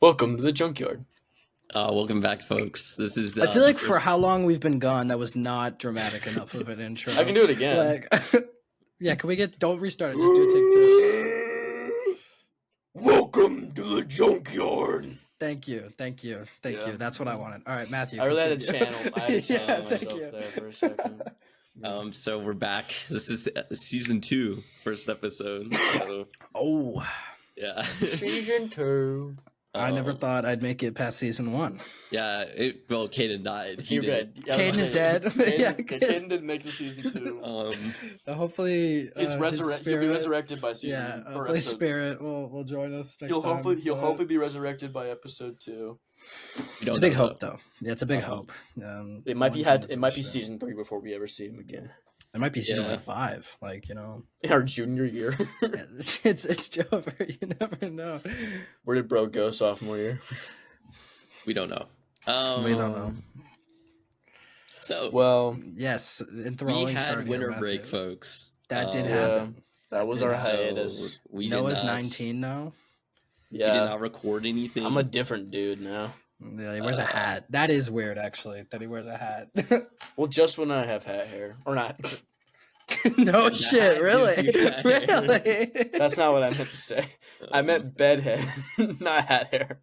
Welcome to the junkyard. Welcome back, folks. This is. I feel like for how long we've been gone, that was not dramatic enough of an intro. I can do it again. Yeah, can we get? Don't restart it. Just do a take two. Welcome to the junkyard. Thank you. That's what I wanted. All right, Matthew. I really had a continue. channel. I had to channel myself there for a second. So we're back. This is season 2, first episode. So, Oh, yeah. Season 2. I never thought I'd make it past season 1. Yeah. Well, Caden died. You're good. Caden is dead. Caden didn't make the season 2. Hopefully, He's he'll be resurrected by season. Yeah, hopefully, Spirit will join us next time. He'll hopefully be resurrected by episode 2. It's a big hope, though. Yeah, it's a big hope. It might be season 3 before we ever see him again. It might be season 5, in our junior year. it's over. You never know. Where did bro go sophomore year? We don't know. We don't know. So, well, yes, we had winter break, folks. That did happen. That was our hiatus. Noah's 19 now. Yeah, we did not record anything. I'm a different dude now. Yeah, he wears a hat. That is weird, actually, that he wears a hat. Well, just when I have hat hair. Or not. No shit, really? Really? That's not what I meant to say. I meant bed head, not hat hair.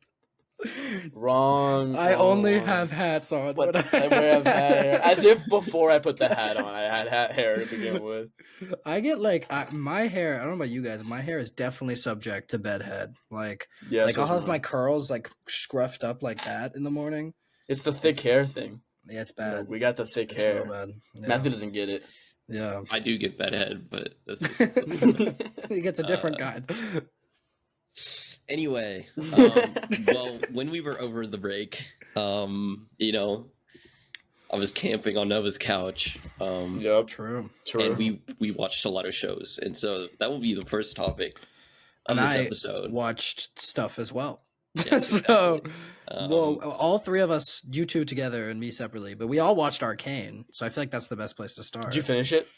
Wrong. I only have hats on. But I have hat hair. As if before I put the hat on, I had hat hair to begin with. I get my hair. I don't know about you guys. My hair is definitely subject to bedhead. I'll have my curls scruffed up like that in the morning. It's the thick hair thing. Yeah, it's bad. We got the thick hair. Real bad. Yeah. Matthew doesn't get it. Yeah, I do get bedhead, but that's just he gets a different kind. Anyway, well, when we were over the break, I was camping on Nova's couch. Yep, true. And we watched a lot of shows, and so that will be the first topic of this episode. Watched stuff as well. Yeah, So, all three of us, you two together and me separately, but we all watched Arcane, so I feel like that's the best place to start. Did you finish it?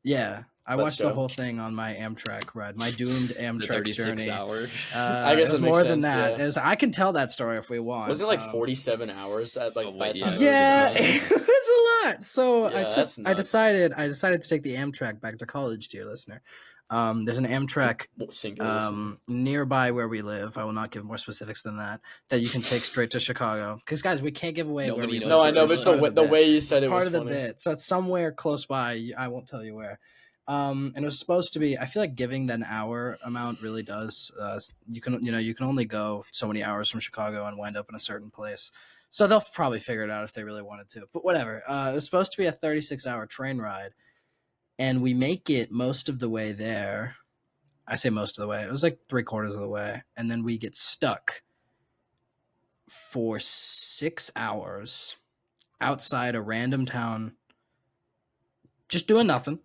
Yeah, I watched the whole thing on my Amtrak ride, my doomed Amtrak 36 journey. Hours. I guess it was more than that. Yeah. I can tell that story if we want. Was it 47 hours at by the time? Yeah, it was a lot. So yeah, I decided to take the Amtrak back to college, dear listener. There's an Amtrak nearby where we live. I will not give more specifics than that you can take straight to Chicago. Because, guys, we can't give away where we live. No, I know, but it's the way you said it was part of the bit. So it's somewhere close by. I won't tell you where. And it was supposed to be. I feel like giving the hour amount really does. You can only go so many hours from Chicago and wind up in a certain place. So they'll probably figure it out if they really wanted to. But whatever. It was supposed to be a 36-hour train ride. And we make it most of the way there. I say most of the way. It was like 3/4 of the way. And then we get stuck for 6 hours outside a random town just doing nothing.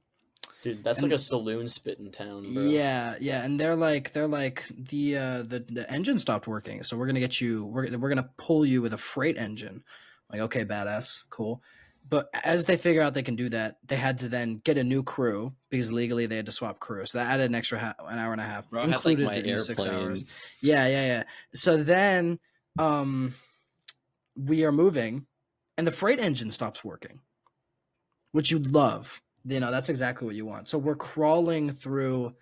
Dude, that's like a saloon spitting town, bro. Yeah. And they're like the engine stopped working. So we're going to get you, we're going to pull you with a freight engine. Like, okay, badass, cool. But as they figure out they can do that, they had to then get a new crew because legally they had to swap crew. So that added an extra an hour and a half, Bro, included in the 6 hours. Yeah. So then we are moving, and the freight engine stops working, which you love. That's exactly what you want. So we're crawling through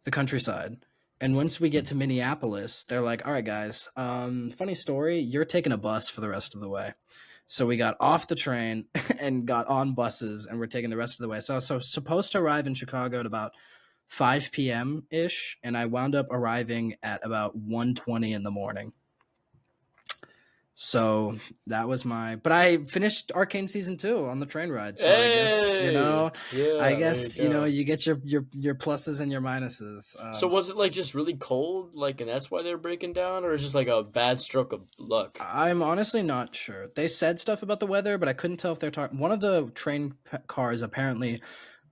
the countryside. And once we get to Minneapolis, they're like, all right, guys, funny story. You're taking a bus for the rest of the way. So we got off the train and got on buses, and we're taking the rest of the way. So supposed to arrive in Chicago at about 5 p.m.-ish, and I wound up arriving at about 1:20 in the morning. So that was but I finished Arcane Season 2 on the train ride. So I guess, you get your pluses and your minuses. So was it just really cold, and that's why they're breaking down, or is it just a bad stroke of luck? I'm honestly not sure. They said stuff about the weather, but I couldn't tell if they're talking. One of the train cars apparently,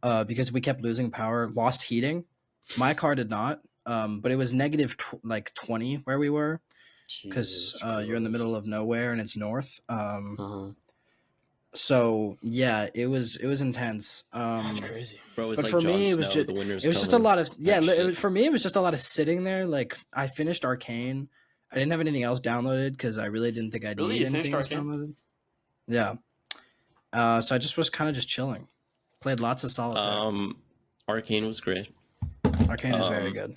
because we kept losing power, lost heating. My car did not, but it was negative 20 where we were. Because you're in the middle of nowhere and it's north. So yeah, it was intense. That's crazy, bro. But for me, it was just a lot of for me it was just a lot of sitting there. I finished Arcane. I didn't have anything else downloaded because I really didn't think I'd Really? need You finished anything else Arcane? downloaded. Yeah. So I just was kind of just chilling. Played lots of solitaire. Arcane was great. Arcane is very good.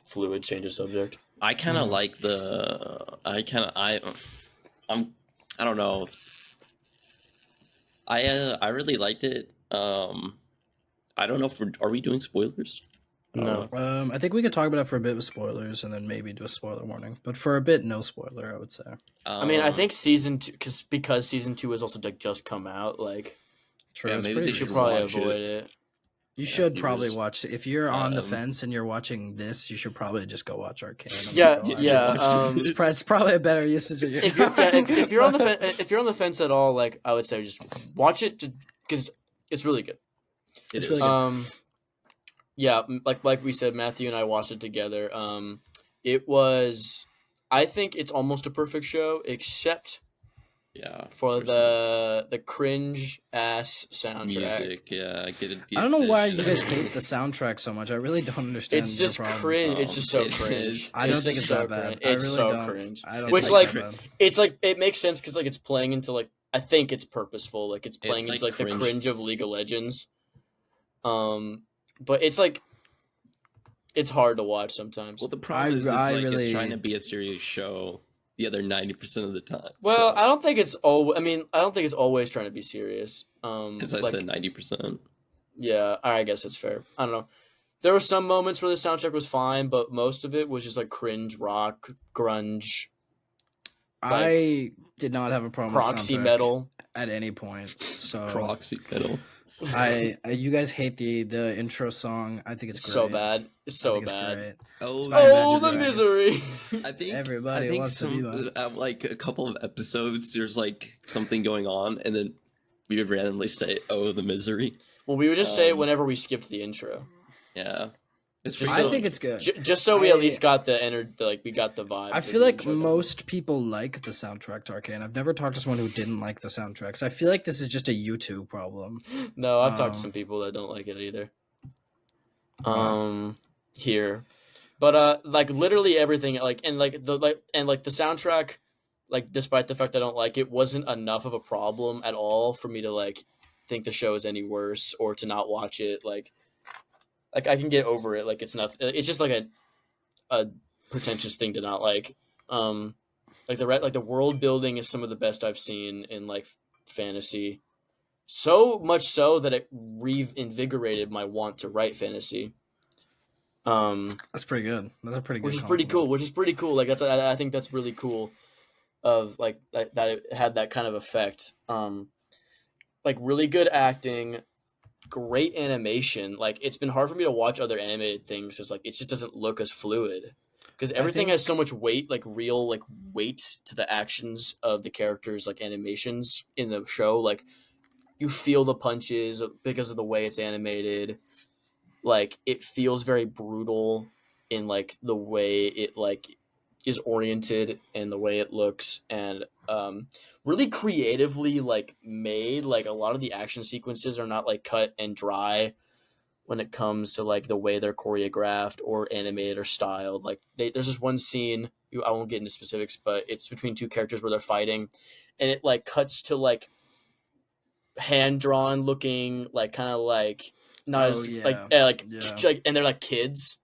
Fluid, change of subject. I kind of like the. I don't know. I really liked it. I don't know if are we doing spoilers? No. I think we could talk about it for a bit with spoilers, and then maybe do a spoiler warning. But for a bit, no spoiler, I would say. I mean, I think season 2, because season 2 has also like just come out. Like, True. Yeah, it's maybe pretty they you should should true. probably watch avoid it. it. You should viewers. probably watch it. If you're on the Um, fence and you're watching this, you should probably just go watch Arcane. I'm Yeah, not gonna lie. yeah. It's probably a better usage of your If you're time. if you're on the if you're on the fence at all, like I would say, just watch it because it's really good. It's It really is. good. Yeah, like we said, Matthew and I watched it together. It was, I think it's almost a perfect show, except Yeah. for sure. the cringe ass soundtrack. Music. Yeah, I get it. I don't know why you guys hate the soundtrack so much. I really don't understand. It's your just problem. cringe. It's just so It cringe. is. I don't It's think just it's so that bad. cringe. I It's really so don't. cringe. I don't Which, think like, it's that bad. It's like it makes sense because like it's playing into like I think it's purposeful. Like it's playing It's, into like, like the cringe. cringe of League of Legends. But it's like it's hard to watch sometimes. Well, the problem is, I like, really- it's trying to be a serious show the other 90% of the time. Well, I don't think it's I mean, I don't think it's always trying to be serious. As I like, said, 90%. yeah, I guess it's fair. I don't know. There were some moments where the soundtrack was fine, but most of it was just like cringe rock, grunge, I did not have a problem with proxy soundtrack metal. at any point. So Proxy metal. you guys hate the intro song. I think it's It's great. so bad. It's I so think it's bad. great. Oh, by Oh, Imagine the Dragons. misery. I think Everybody I think wants to be some one. like a couple of episodes. There's like something going on, and then we would randomly say, "Oh, the misery." Well, we would just say it Um, whenever we skipped the intro, Yeah, it's Just pretty I so- think it's good. just so we at I- least got we got the vibe. I of feel the like intro. most people like the soundtrack to Arcane. I've never talked to someone who didn't like the soundtrack. So I feel like this is just a YouTube problem. No, I've talked to Um, some people that don't like it either. Wow. Here, but like literally everything, and the soundtrack, like despite the fact I don't like it, wasn't enough of a problem at all for me to like think the show is any worse or to not watch it. Like I can get over it. Like it's not. It's just like a pretentious thing to not like. Like the world building is some of the best I've seen in like fantasy. So much so that it reinvigorated my want to write fantasy. That's pretty good. That's a pretty good. Which is pretty cool. Which is pretty cool. Like I think that's really cool. Of like that it had that kind of effect. Like really good acting, great animation. Like it's been hard for me to watch other animated things because like it just doesn't look as fluid. Because everything has so much weight, like real like weight to the actions of the characters, like animations in the show. Like you feel the punches because of the way it's animated. Like it feels very brutal in like the way it like is oriented and the way it looks, and really creatively like made. Like a lot of the action sequences are not like cut and dry when it comes to like the way they're choreographed or animated or styled. Like there's this one scene, I won't get into specifics, but it's between two characters where they're fighting, and it like cuts to like hand drawn looking, like kind of like not as like and they're like kids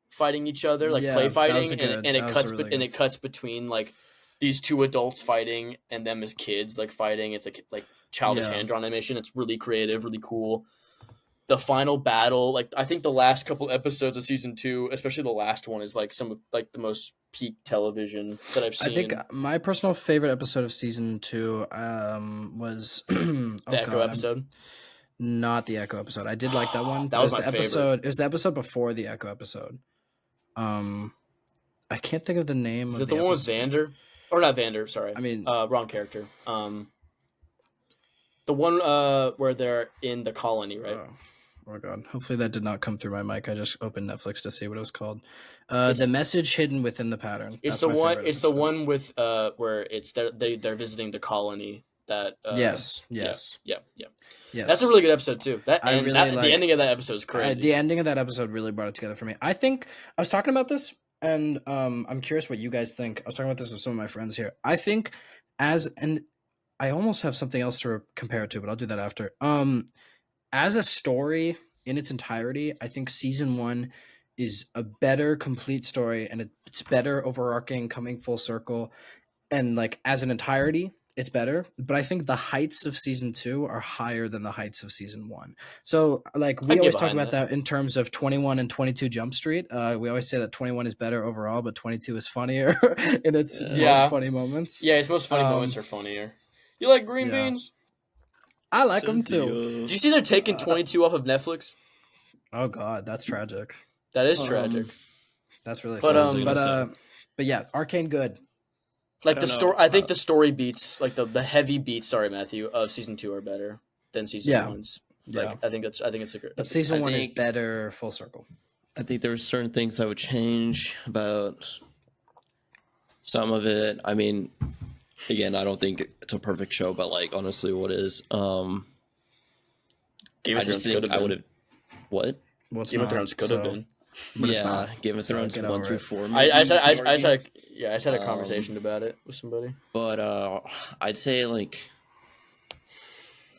fighting each other, like play fighting, and it cuts between like these two adults fighting and them as kids like fighting. It's like childish hand drawn animation. It's really creative, really cool. The final battle, like I think the last couple episodes of season 2, especially the last one, is like some of like the most peak television that I've seen. I think my personal favorite episode of season 2 was the Echo episode. Not the Echo episode. I did like that one. That was my episode. favorite. It was the episode before the Echo episode. I can't think of the name. Is it the one with Vander? Or not Vander? Sorry, I mean, wrong character. The one where they're in the colony, right? Oh god! Hopefully that did not come through my mic. I just opened Netflix to see what it was called. The message hidden within the pattern. It's the one. It's the one with where it's they're visiting the colony. That yes. That's a really good episode too. The ending of that episode is crazy. The ending of that episode really brought it together for me. I think I was talking about this And I'm curious what you guys think. I was talking about this with some of my friends here. I think and I almost have something else to compare it to, but I'll do that after. As a story in its entirety, I think season 1 is a better complete story, and it's better overarching, coming full circle, and like as an entirety, it's better. But I think the heights of season 2 are higher than the heights of season 1. So like we I'd get always talk behind about that. that in terms of 21 and 22 Jump Street. We always say that 21 is better overall, but 22 is funnier in its Yeah. most funny moments. Yeah, his most funny moments are funnier. You like green yeah. beans? I like them too. Cynthia. Did you see they're taking 22 off of Netflix? Oh God, that's tragic. That is Um, tragic. That's really But, sad. what was I But gonna say? but yeah, Arcane good. Like I the don't story, know. I think the story beats, like the heavy beats. Sorry, Matthew, of season 2 are better than season Yeah. 1's. Yeah. Like I think it's a good. But season I 1 is think- better full circle. I think there were certain things I would change about some of it. I mean, again, I don't think it's a perfect show, but like honestly, what is? Game I of just Thrones could think have I would been. have. What? Well, it's Game of not, Thrones could have so- been. But it's yeah, not. Game of So Thrones get 1 over through it. 4. I just maybe, had a Um, conversation about it with somebody. But I'd say like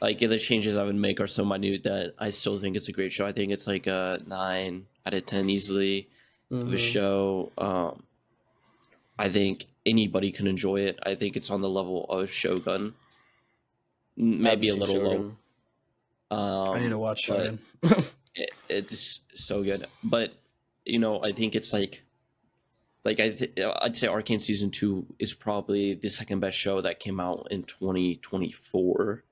the changes I would make are so minute that I still think it's a great show. I think it's like a 9 out of 10 easily of a Mhm. show. I think anybody can enjoy it. I think it's on the level of Shogun, maybe a Haven't little seen low. Shogun. I need to watch but Shogun. it's so good. But you know, I think it's like I'd say Arcane season 2 is probably the second best show that came out in 2024.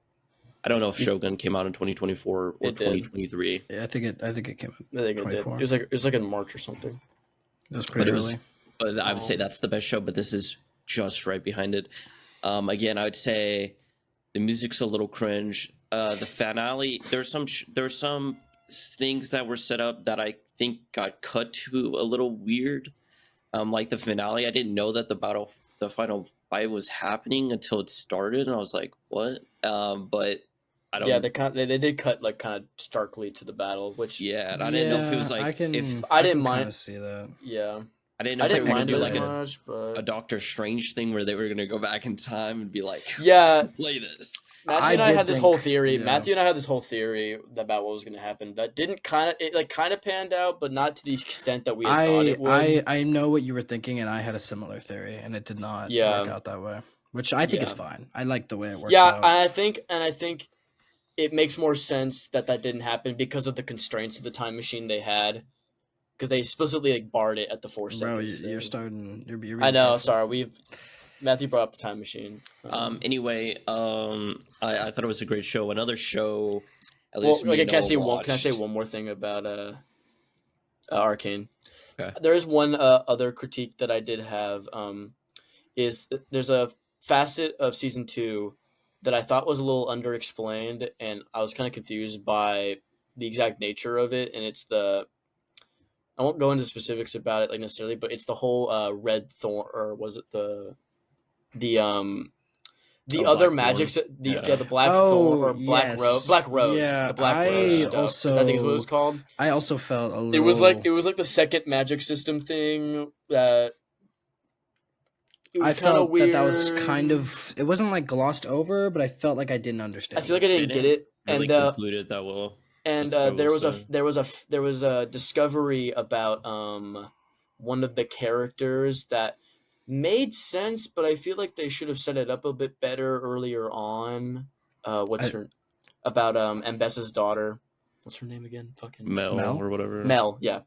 I don't know if Shogun came out in 2024 or It did. 2023. Yeah, I think it came out. I think it did. 24. It was like in March or something. It was pretty But it was- early. But I would say that's the best show, but this is just right behind it. Again, I would say the music's a little cringe. The finale, there's some things that were set up that I think got cut to a little weird. Like the finale, I didn't know that the final fight was happening until it started, and I was like, "What?" But I don't. Yeah, they did cut like kind of starkly to the battle, which Yeah, and I didn't know if it was like I can, if I didn't can mind- kinda see that. yeah, I didn't know I if it didn't was mind gonna it be as like much, a but Doctor Strange thing where they were gonna go back in time and be like, yeah, play this. Matthew and I did had this think- whole theory. yeah. Matthew and I had this whole theory about what was going to happen. That didn't kind of panned out, but not to the extent that we had thought it would. I know what you were thinking, and I had a similar theory, and it did not Yeah. work out that way. Which I think is Yeah. fine. I like the way it worked Yeah, out. I think it makes more sense that didn't happen because of the constraints of the time machine they had, because they explicitly like barred it at the 4 Bro, seconds. you're thing. starting. You're being I know. careful. Sorry, Matthew brought up the time machine. Anyway, I thought it was a great show. Another show. At Well, least me okay, and can I Noah say watched. one more thing about Arcane? Okay. There is one other critique that I did have. Is there's a facet of season 2 that I thought was a little underexplained, and I was kind of confused by the exact nature of it. And it's I won't go into specifics about it like necessarily, but it's the whole red thorn, or was it the other Black magic, Thorn. the black Oh, thorn or yes. black rose, Yeah, the black I rose stuff. I think is what it was also- called. I also felt a little. It was like the second magic system thing that. It was I kinda felt that was weird. kind of. It wasn't like glossed over, but I felt like I didn't understand. I feel like I didn't get it, Really and concluded that well. and That's what I there will was say. there was a discovery about one of the characters that made sense, but I feel like they should have set it up a bit better earlier on. What's her about Mbessa's daughter? What's her name again? Fucking Mel or whatever. Mel. Yeah,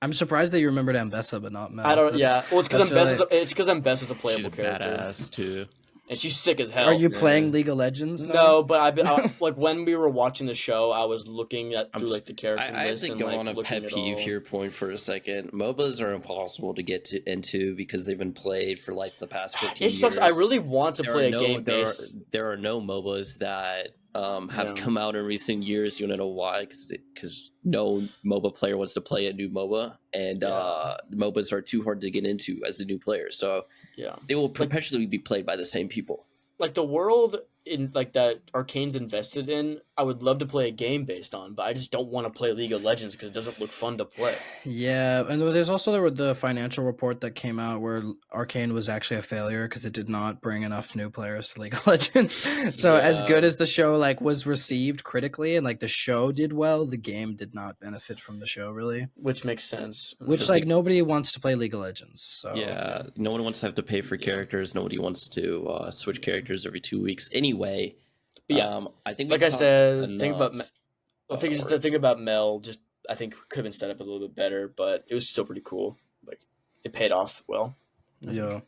I'm surprised that you remembered Ambessa, but not Mel. I don't. That's- Yeah, well, it's because that's Mbessa's a She's playable a character, badass too. and she's sick as hell. Are you Yeah. playing League of Legends? now? No, but like when we were watching the show, I was looking through like the character I had list to and go like on a looking pet at peeve all. here point for a second. MOBAs are impossible to get into because they've been played for like the past 15 It sucks. years. I really want to There play are a no- game there are, based. there are no MOBAs that have Yeah. come out in recent years. You wanna know why? Because no MOBA player wants to play a new MOBA, and Yeah. MOBAs are too hard to get into as a new player. So Yeah, they will perpetually be played by the same people. like the world in like that Arcane's invested in, I would love to play a game based on, but I just don't want to play League of Legends because it doesn't look fun to play. Yeah, and there's also the financial report that came out where Arcane was actually a failure because it did not bring enough new players to League of Legends. So as Yeah. good as the show like was received critically and like the show did well, the game did not benefit from the show really. Which makes sense. Which like nobody wants to play League of Legends. So Yeah, no one wants to have to pay for characters. Nobody wants to switch characters every 2 weeks. Anyway, But yeah, I think like I said, think about I think just the thing about Mel just I think could have been set up a little bit better, but it was still pretty cool. Like it paid off well. yeah.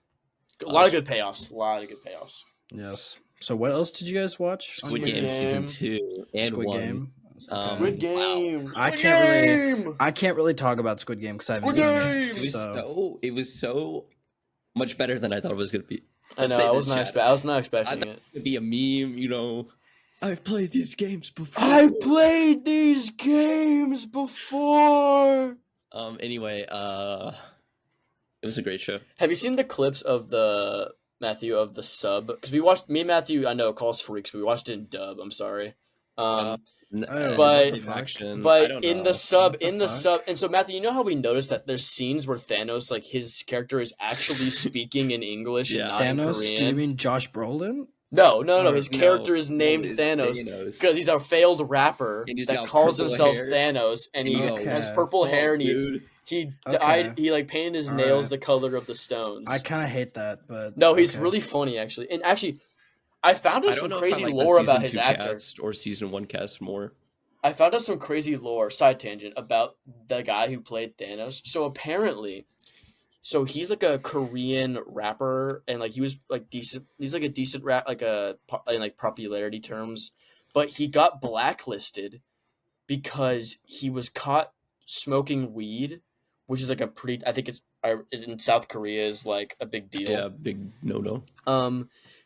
A lot of good payoffs. A lot of good payoffs. Yes. So what else did you guys watch? Squid Game season 2 and Squid 1. Game. Squid Game. Wow. I can't really talk about Squid Game because I haven't seen it. It was so much better than I thought it was going to be. I know. I was not expecting it. It'd be a meme, you know. I've played these games before. Anyway, it was a great show. Have you seen the clips of the Matthew of the sub? Because we watched me and Matthew. I know calls freaks, but we watched it in dub. I'm sorry. But in the sub, and so Matthew, you know how we noticed that there's scenes where Thanos, like his character, is actually speaking in English and not in Thanos? Korean. Do you mean Josh Brolin? No. His character is named Thanos because he's a failed rapper that calls himself Thanos, and he has purple hair, and he died. He like painted his nails the color of the stones. I kind of hate that, but no, he's really funny actually, and actually. I found out some crazy lore about his actor. Or season 1 cast more. I found out some crazy lore, side tangent, about the guy who played Thanos. So apparently, he's like a Korean rapper, and like he was like decent. He's like a decent rap, like in like popularity terms. But he got blacklisted because he was caught smoking weed, which is like a pretty. I think it's in South Korea is like a big deal. Yeah, big no.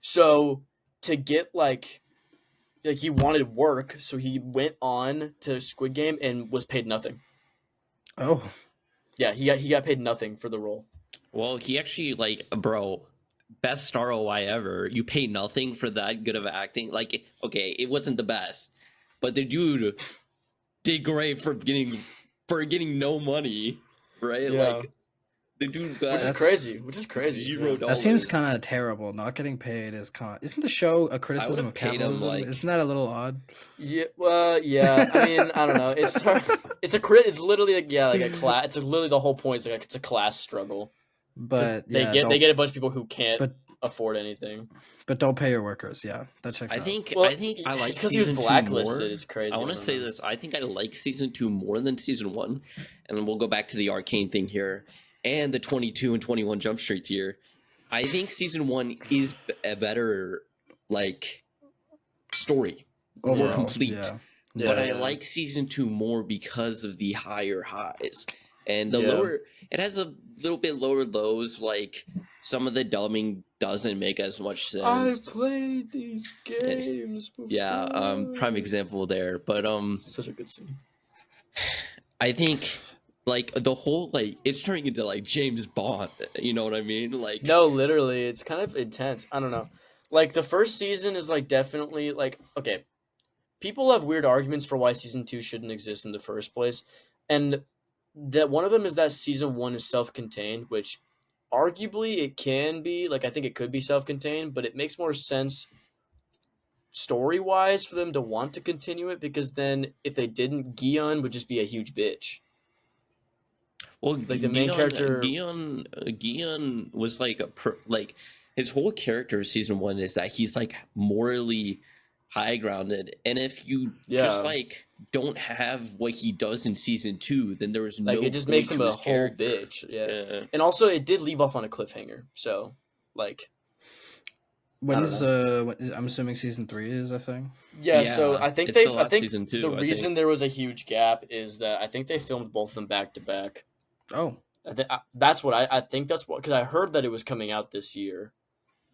So to get like he wanted work, so he went on to Squid Game and was paid nothing. Oh, yeah, he got paid nothing for the role. Well, he actually best ROI ever. You pay nothing for that good of acting. Like, okay, it wasn't the best, but the dude did great for getting no money, right? Yeah. Like. The dude got which is crazy. $0. That seems kind of terrible. Not getting paid is kind of... Isn't the show a criticism of capitalism? Isn't that a little odd? Yeah, well, yeah. I mean, I don't know. It's literally like a class. It's literally the whole point. It's a class struggle. But they get a bunch of people who can't afford anything. But don't pay your workers. Yeah, that checks out. I think I like because he was blacklisted. It's crazy. I want to say this. I think I like season 2 more than season 1, and then we'll go back to the Arcane thing here. And the 22 and 21 Jump Street tier. I think season 1 is a better, like, story. More complete. Yeah. But I like season 2 more because of the higher highs. And the lower... It has a little bit lower lows, like, some of the dubbing doesn't make as much sense. I've played these games before. Yeah, prime example there. But, such a good scene. I think... Like, the whole, like, it's turning into, like, James Bond, you know what I mean? Like... No, literally, it's kind of intense. I don't know. Like, the first season is, like, definitely, like, okay, people have weird arguments for why season 2 shouldn't exist in the first place, and that one of them is that season 1 is self-contained, which arguably it can be, like, I think it could be self-contained, but it makes more sense story-wise for them to want to continue it, because then, if they didn't, Gion would just be a huge bitch. Well, like the main character, Gion was like his whole character of season 1 is that he's like morally high grounded, and if you just like don't have what he does in season 2, then there was no. Like it just makes him a whole bitch. Yeah, and also it did leave off on a cliffhanger. So, like, when's I'm assuming season 3 is a thing. Yeah, so I think season 2, the reason there was a huge gap is that I think they filmed both of them back to back. Oh, that's what I think. That's what, because I heard that it was coming out this year,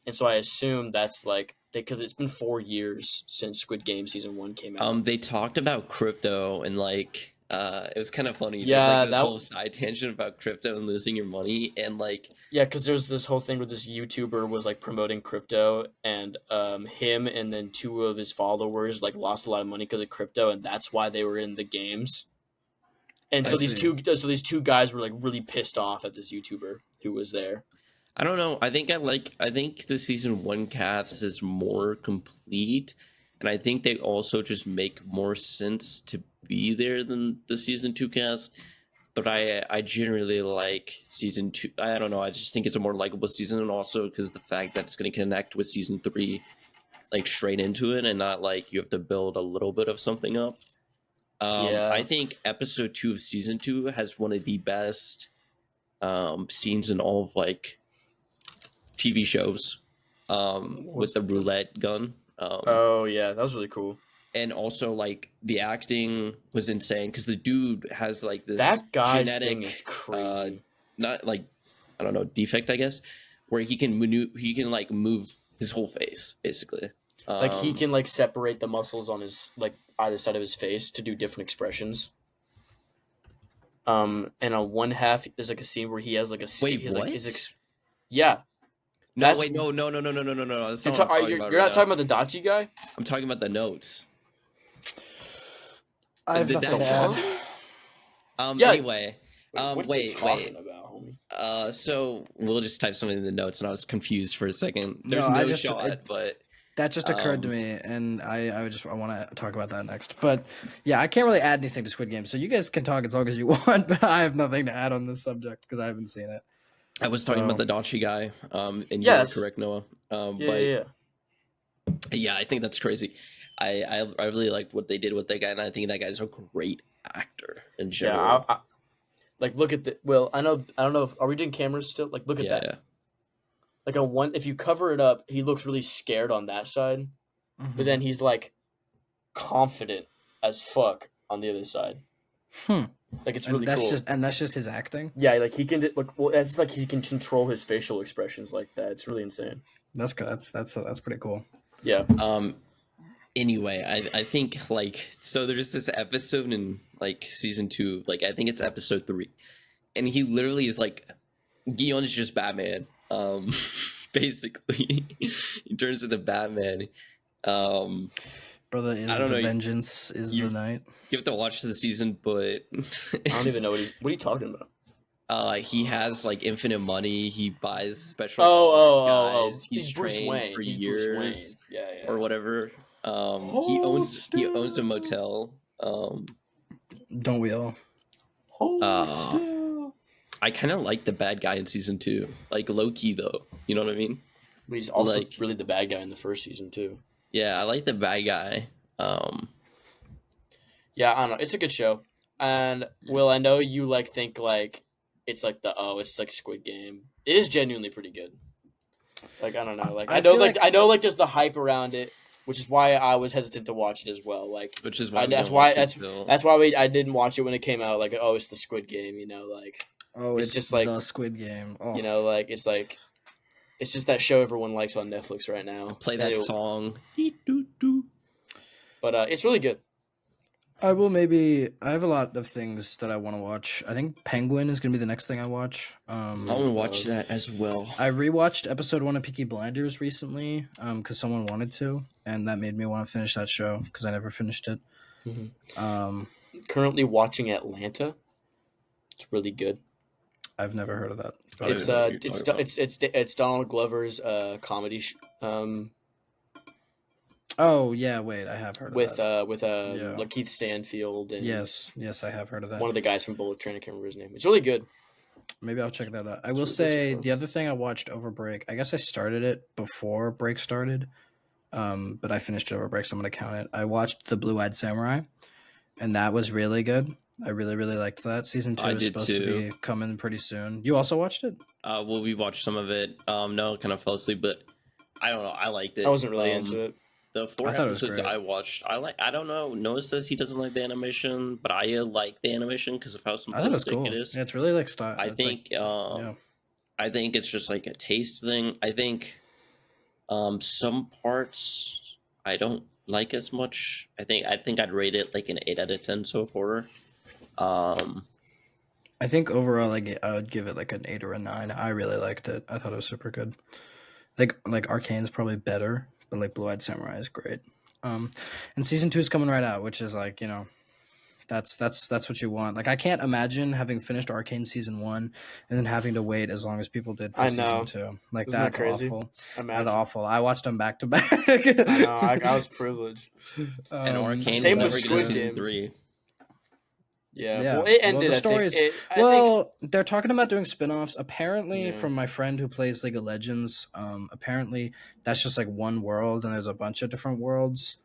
and so I assume that's like because it's been 4 years since Squid Game season 1 came out. They talked about crypto and like It was kind of funny. There's Yeah, like this whole side tangent about crypto and losing your money, and like yeah, because there's this whole thing where this YouTuber was like promoting crypto, and him and then two of his followers like lost a lot of money because of crypto, and that's why they were in the games. And I so see. these two guys were like really pissed off at this YouTuber who was there. I don't know. I think the season one cast is more complete, and I think they also just make more sense to be there than the season two cast. But I generally like season two. I don't know. I just think it's a more likable season, and also because the fact that it's going to connect with season three, like straight into it, and not like you have to build a little bit of something up. I Yeah, think episode two of season two has one of the best scenes in all of like TV shows, with the roulette gun. oh yeah, that was really cool. And also like the acting was insane because the dude has like this That guy's thing is genetic, crazy. not like I don't know defect I guess, where he can like move his whole face basically. Like he can like separate the muscles on his like either side of his face to do different expressions. And on one half there's like a scene where he has like a Wait, he's like his what? yeah. No, That's wait, no. That's you're, not what I'm talking about you're right not now. talking about the Dachi guy. I'm talking about the notes. I have Did nothing that- to add. Yeah. Anyway, What are you wait. talking about, homie? So we'll just type something in the notes, and I was confused for a second. There's No, no, I just- shot, but That just occurred to me, and I want to talk about that next. But yeah, I can't really add anything to Squid Game, so you guys can talk as long as you want. But I have nothing to add on this subject because I haven't seen it. I was talking about the Dachi guy, and you Yes. were correct, Noah. Yeah, yeah. Yeah, I think that's crazy. I really liked what they did with that guy, and I think that guy's a great actor in general. Yeah, like look at the. Well, I don't know. If, are we doing cameras still? Like, look at that. Yeah. Like on one, if you cover it up, he looks really scared on that side, but then he's like confident as fuck on the other side. Like it's really cool. That's just his acting. Yeah, like he can like. Well, it's like he can control his facial expressions like that. It's really insane. That's good. That's pretty cool. Yeah. Anyway, I think like so there's this episode in like season 2, like I think it's episode 3, and he literally is like Guion is just Batman. Basically, he turns into Batman. Brother, is I don't the know, vengeance is the night. You have to watch the season, but I don't even know what are you talking about? he has like infinite money. He buys special. Oh. He's He's Bruce trained Wayne. for He's years, Bruce Wayne. Yeah. or whatever. He owns a motel. Don't we all? I kind of like the bad guy in season 2, like low key though. You know what I mean? But he's also Like- really the bad guy in the first season too. Yeah, I like the bad guy. Yeah, I don't know. It's a good show, and Will, I know you like think like it's like it's like Squid Game. It is genuinely pretty good. Like I don't know, like I know feel like I know like there's the hype around it, which is why I was hesitant to watch it as well. Like Which is why that's why I didn't watch it when it came out. Like it's the Squid Game, you know, like Oh, It's it's just just like- the Squid Game. Oh. you know, like it's just that show everyone likes on Netflix right now. play that Anyway, song. but it's really good. I have a lot of things that I want to watch. I think Penguin is gonna be the next thing I watch. I want to watch that as well. I rewatched episode 1 of Peaky Blinders recently, because someone wanted to, and that made me want to finish that show because I never finished it. Currently watching Atlanta. It's really good. I've never heard of that. I It's don't know what you're talking it's Donald Glover's comedy Oh yeah, wait, I have heard of with that. like Keith Stanfield and Yes, I have heard of that. one of the guys from Bullet Train. I can't remember his name. It's really good. Maybe I'll check that out. I will It's say fun. the other thing I watched over break. I guess I started it before break started, but I finished it over break, so I'm gonna count it. I watched The Blue-Eyed Samurai, and that was really good. I really liked that. Season 2 I is did supposed to too. be coming pretty soon. You also watched it? Well, we watched some of it. No, kind of fell asleep, but I don't know. I liked it. I wasn't really into it. The 4 I thought it was episodes great. I watched, I don't know. Noah says he doesn't like the animation, but I like the animation because of how I thought it was simplistic cool. it is. Yeah, it's really like style. I it's think, yeah. I think it's just like a taste thing. I think, some parts I don't like as much. I think I'd rate it like an 8 out of 10 so far. Um, I think overall, I would give it like an 8 or a 9. I really liked it. I thought it was super good. Like Arcane's probably better, but like Blue Eyed Samurai is great. And season 2 is coming right out, which is like, that's what you want. Like I can't imagine having finished Arcane season 1 and then having to wait as long as people did for I season know. 2. Like Isn't that that's crazy? awful. Imagine. That's awful. I watched them back to back. I know. I was privileged. and Arcane same will with never get a Squid season Game. 3. Yeah. Yeah. Well, it Well, ended. the I think. stories. I think. They're talking about doing spin-offs. Apparently, Yeah. from my friend who plays League of Legends, apparently that's just like one world, and there's a bunch of different worlds,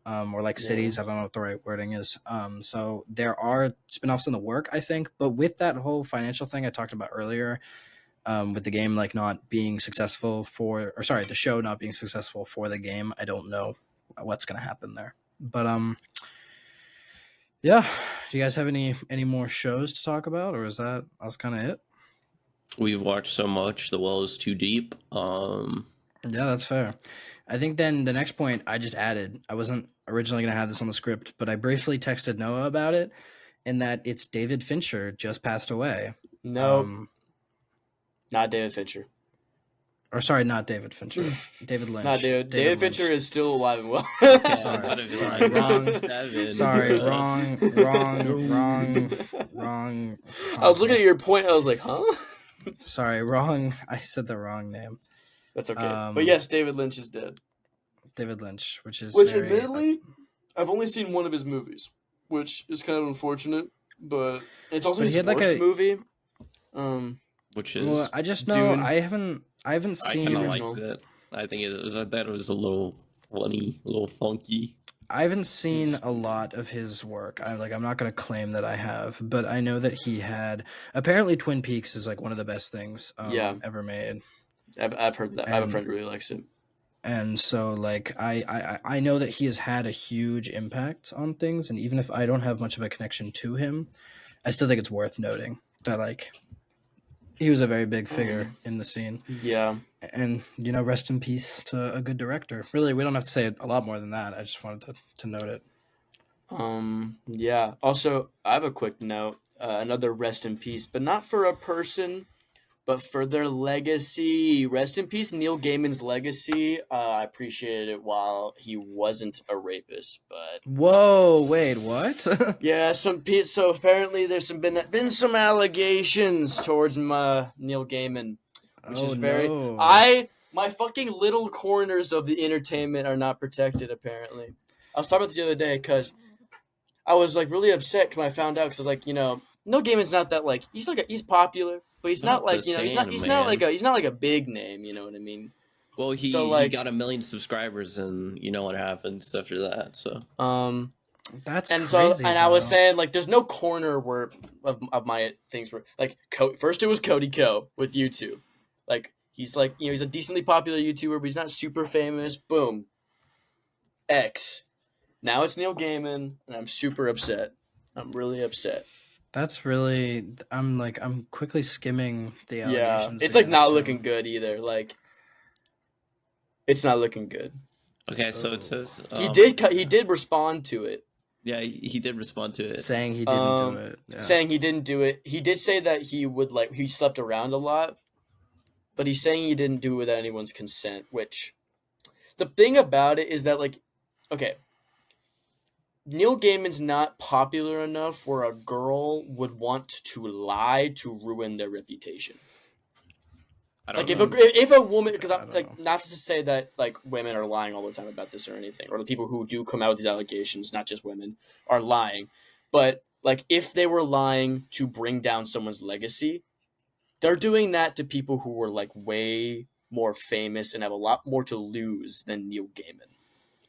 or like cities. I don't know what the right wording is. So there are spin-offs in the work, I think. But with that whole financial thing I talked about earlier, with the game like not being successful the show not being successful for the game, I don't know what's gonna happen there. But yeah. Do you guys have any more shows to talk about, or that's kind of it? We've watched so much. The well is too deep. Yeah, that's fair. I think then the next point I just added. I wasn't originally gonna have this on the script, but I briefly texted Noah about it, and that it's David Fincher just passed away. No, not David Fincher. Or sorry, not David Fincher. David Lynch. Not David. David Fincher is still alive and well. Sorry, wrong. I was looking at your point. I was like, huh? Sorry, wrong. I said the wrong name. That's okay. But yes, David Lynch is dead. David Lynch, which admittedly, I've only seen one of his movies, which is kind of unfortunate. But it's also his worst movie. Which is well, I just know Dune. I haven't seen. I kind of original. liked it. I think I thought it was a little funny, a little funky. I haven't seen a lot of his work. I'm not gonna claim that I have, but I know that he had. Apparently, Twin Peaks is like one of the best things ever made. I've heard that. I have a friend who really likes it. And so, like, I know that he has had a huge impact on things, and even if I don't have much of a connection to him, I still think it's worth noting that, like, he was a very big figure in the scene. Yeah. And, rest in peace to a good director. Really, we don't have to say a lot more than that. I just wanted to note it. Yeah. Also, I have a quick note. Another rest in peace, but not for a person, but for their legacy. Rest in peace, Neil Gaiman's legacy. I appreciated it while he wasn't a rapist, but whoa, wait, what? yeah, so apparently there's been some allegations towards Neil Gaiman, which is very no. my fucking little corners of the entertainment are not protected. Apparently, I was talking about this the other day because I was like really upset because I found out because I was like, Neil Gaiman's not that like he's popular. But he's not like he's not like a big name, you know what I mean? Well, he got 1 million subscribers, and you know what happens after that. So that's and crazy, so and I was saying like there's no corner where of my things where like first it was Cody Ko with YouTube, like he's like he's a decently popular YouTuber, but he's not super famous. Boom, X. Now it's Neil Gaiman, and I'm super upset. I'm really upset. That's really. I'm quickly skimming the allegations. Yeah, it's like not looking good either. Like, it's not looking good. Okay, so it says he did respond to it. Yeah, he did respond to it, saying he didn't do it. Yeah. Saying he didn't do it. He did say that he slept around a lot, but he's saying he didn't do it without anyone's consent. Which, the thing about it is that like, okay. Neil Gaiman's not popular enough where a girl would want to lie to ruin their reputation. Like if a woman, because I'm like not to say that like women are lying all the time about this or anything, or the people who do come out with these allegations, not just women, are lying, but like if they were lying to bring down someone's legacy, they're doing that to people who were like way more famous and have a lot more to lose than Neil Gaiman.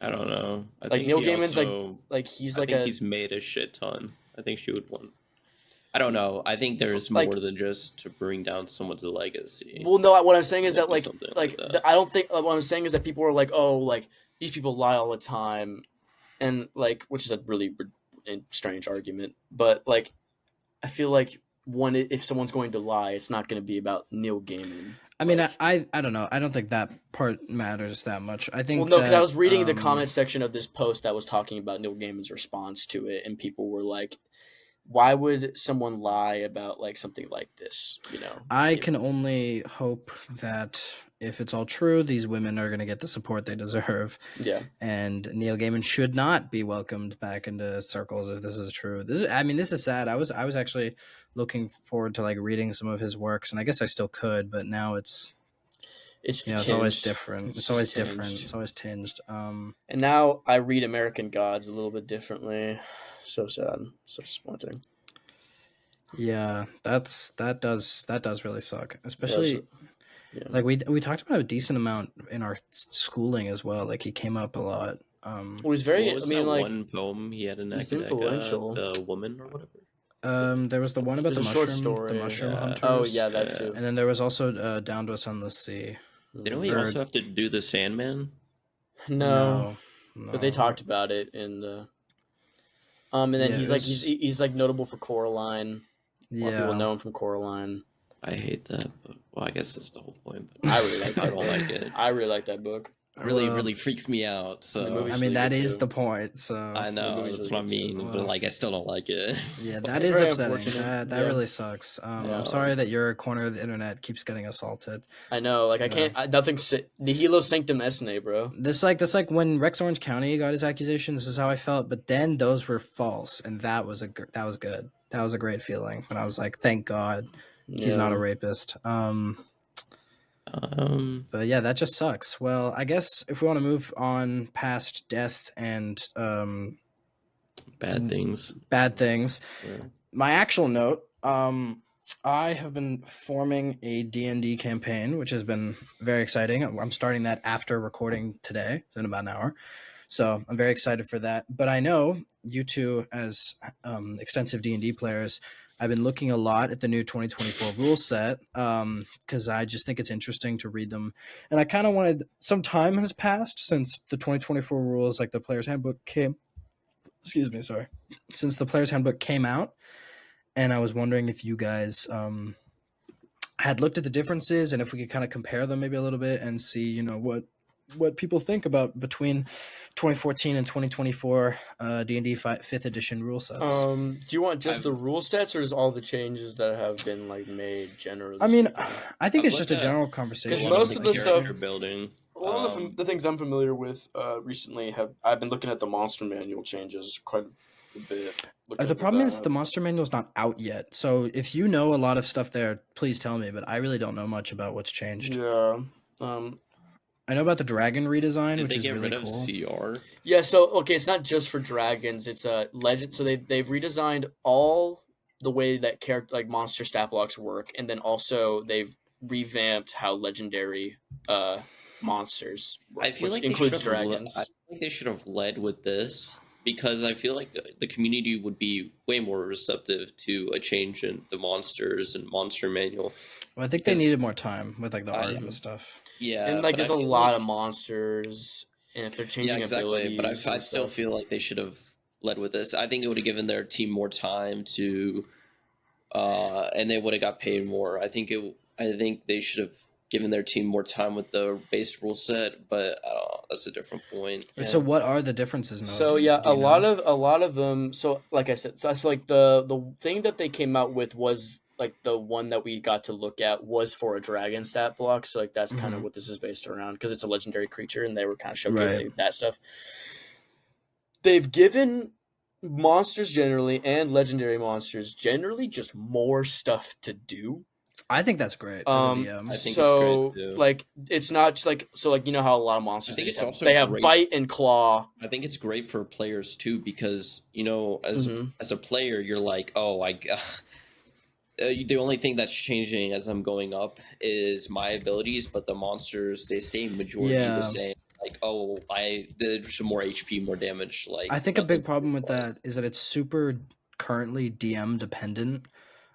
I don't know. I like think Neil Gaiman's like he's like he's made a shit ton. I think she would want. I don't know. I think there's more than just to bring down someone's legacy. Well, no. What I'm saying is that I don't think what I'm saying is that people are like, oh, like these people lie all the time, and like which is a really strange argument. But like, I feel like if someone's going to lie, it's not going to be about Neil Gaiman. I mean, I don't know. I don't think that part matters that much. I think. Well, no, because I was reading the comment section of this post that was talking about Neil Gaiman's response to it, and people were like, why would someone lie about like something like this? You know, I can only hope that if it's all true, these women are going to get the support they deserve, yeah. and Neil Gaiman should not be welcomed back into circles if this is true. This is sad. I was actually looking forward to like reading some of his works, and I guess I still could, but now it's It's it's always tinged. different. It's just always tinged. different. It's always tinged. And now I read American Gods a little bit differently. So sad. So disappointing. Yeah, that does really suck. Especially Yeah. like we talked about a decent amount in our schooling as well. Like he came up a lot. Well, he's very. What was I mean, that like one poem he had in he's Eka, influential. the woman or whatever? There was the one about There's the a short mushroom, story. the mushroom Yeah. hunters. Oh yeah, that Yeah. too. And then there was also Down to a Sunless Sea. Didn't we Or- also have to do the Sandman? No, no. but they talked about it in the. And then Yeah, he's it like was- he's like notable for Coraline. A lot of people Yeah, know him from Coraline. I hate that. But, well, I guess that's the whole point. But I really like I that. don't like it. I really like that book. Really, Well, really freaks me out. The So movie's I mean, really that good, is too. the point. So I know movie's that's really what I good, too. mean. Well, but like, I still don't like it. yeah, It's that is very upsetting. unfortunate. That Yeah. really sucks. Yeah. I'm sorry that your corner of the internet keeps getting assaulted. I know, like I can't. Nothing. Nihilo sanctum essene, bro. This like when Rex Orange County got his accusations. This is how I felt. But then those were false, and that was good. That was a great feeling. And I was like, thank God he's not a rapist. But yeah, that just sucks. Well, I guess if we want to move on past death and Bad things. bad things, Yeah. my actual note, I have been forming a D&D campaign, which has been very exciting. I'm starting that after recording today in about an hour. So I'm very excited for that. But I know you two, as extensive D&D players, I've been looking a lot at the new 2024 rule set because I just think it's interesting to read them. And I kind of wanted, some time has passed since the 2024 rules, like the Player's Handbook came, since the Player's Handbook came out. And I was wondering if you guys had looked at the differences and if we could kind of compare them maybe a little bit and see, you know, what people think about between 2014 and 2024 D&D 5th edition rule sets. Do you want just I've- the rule sets or just all the changes that have been like made generally? I mean, speaking? I think I've it's just a looked at- general conversation. Because A lot most of the character stuff- building. one of the things I'm familiar with recently I've been looking at the monster manual changes quite a bit. The problem is the monster manual is not out yet. So if you know a lot of stuff there, please tell me. But I really don't know much about what's changed. Yeah. I know about the dragon redesign, Did which they is get really rid of cool. CR? Yeah, so okay, it's not just for dragons, it's a legend. So they've redesigned all the way that character like monster stat blocks work, and then also they've revamped how legendary monsters work, I feel which like includes they should have dragons. I think they should have led with this because I feel like the community would be way more receptive to a change in the monsters and monster manual. Well, I think they because needed more time with like the art I- and stuff. Yeah, And like but I there's a feel lot like- of monsters, and if they're changing yeah, exactly. But abilities, I and still stuff- feel like they should have led with this. I think it would have given their team more time to, and they would have got paid more. I think they should have given their team more time with the base rule set. But that's a different point. Yeah. So what are the differences now? So yeah, a lot of them. So like I said, that's like the thing that they came out with was like the one that we got to look at was for a dragon stat block. So like that's kind of Mhm. what this is based around because it's a legendary creature, and they were kind of showcasing that stuff. They've given monsters generally and legendary monsters generally just more stuff to do. I think that's great as a DM. I think it's So great, too. like it's not just like so like you know how a lot of monsters I think they it's just have, also they have great- bite and claw. I think it's great for players too because as Mhm. as a player you're like, oh, the only thing that's changing as I'm going up is my abilities, but the monsters they stay majority Yeah. the same. Like, oh, there's some more HP, more damage. Like, I think a nothing big problem with applies. that is that it's super currently DM dependent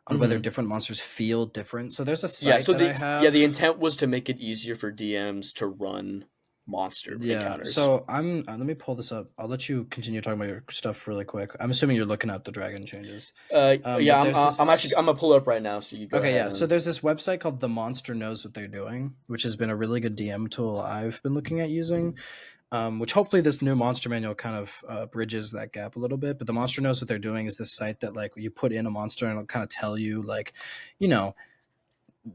on whether different monsters feel different. So there's a site Yeah, so that I have. the intent was to make it easier for DMs to run monster encounters. So I'm let me pull this up. I'll let you continue talking about your stuff really quick. I'm assuming you're looking up the dragon changes. yeah, but I'm there's gonna pull it up right now. So you go Okay, ahead yeah. and- So there's this website called The Monster Knows What They're Doing, which has been a really good DM tool I've been looking at using. which hopefully this new monster manual kind of bridges that gap a little bit. But the monster knows what they're doing is this site that like you put in a monster and it'll kind of tell you like, you know,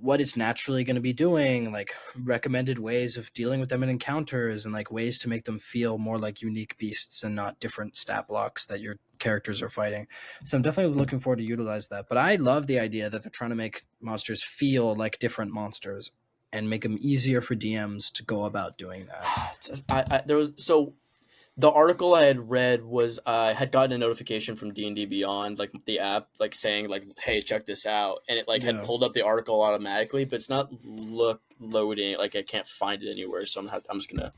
what it's naturally going to be doing, like recommended ways of dealing with them in encounters, and like ways to make them feel more like unique beasts and not different stat blocks that your characters are fighting. So I'm definitely looking forward to utilize that. But I love the idea that they're trying to make monsters feel like different monsters and make them easier for DMs to go about doing that. There was the article I had read was I had gotten a notification from D&D Beyond, like the app, like saying like, "Hey, check this out," and it like had pulled up the article automatically, but it's not loading. Like I can't find it anywhere, so I'm just gonna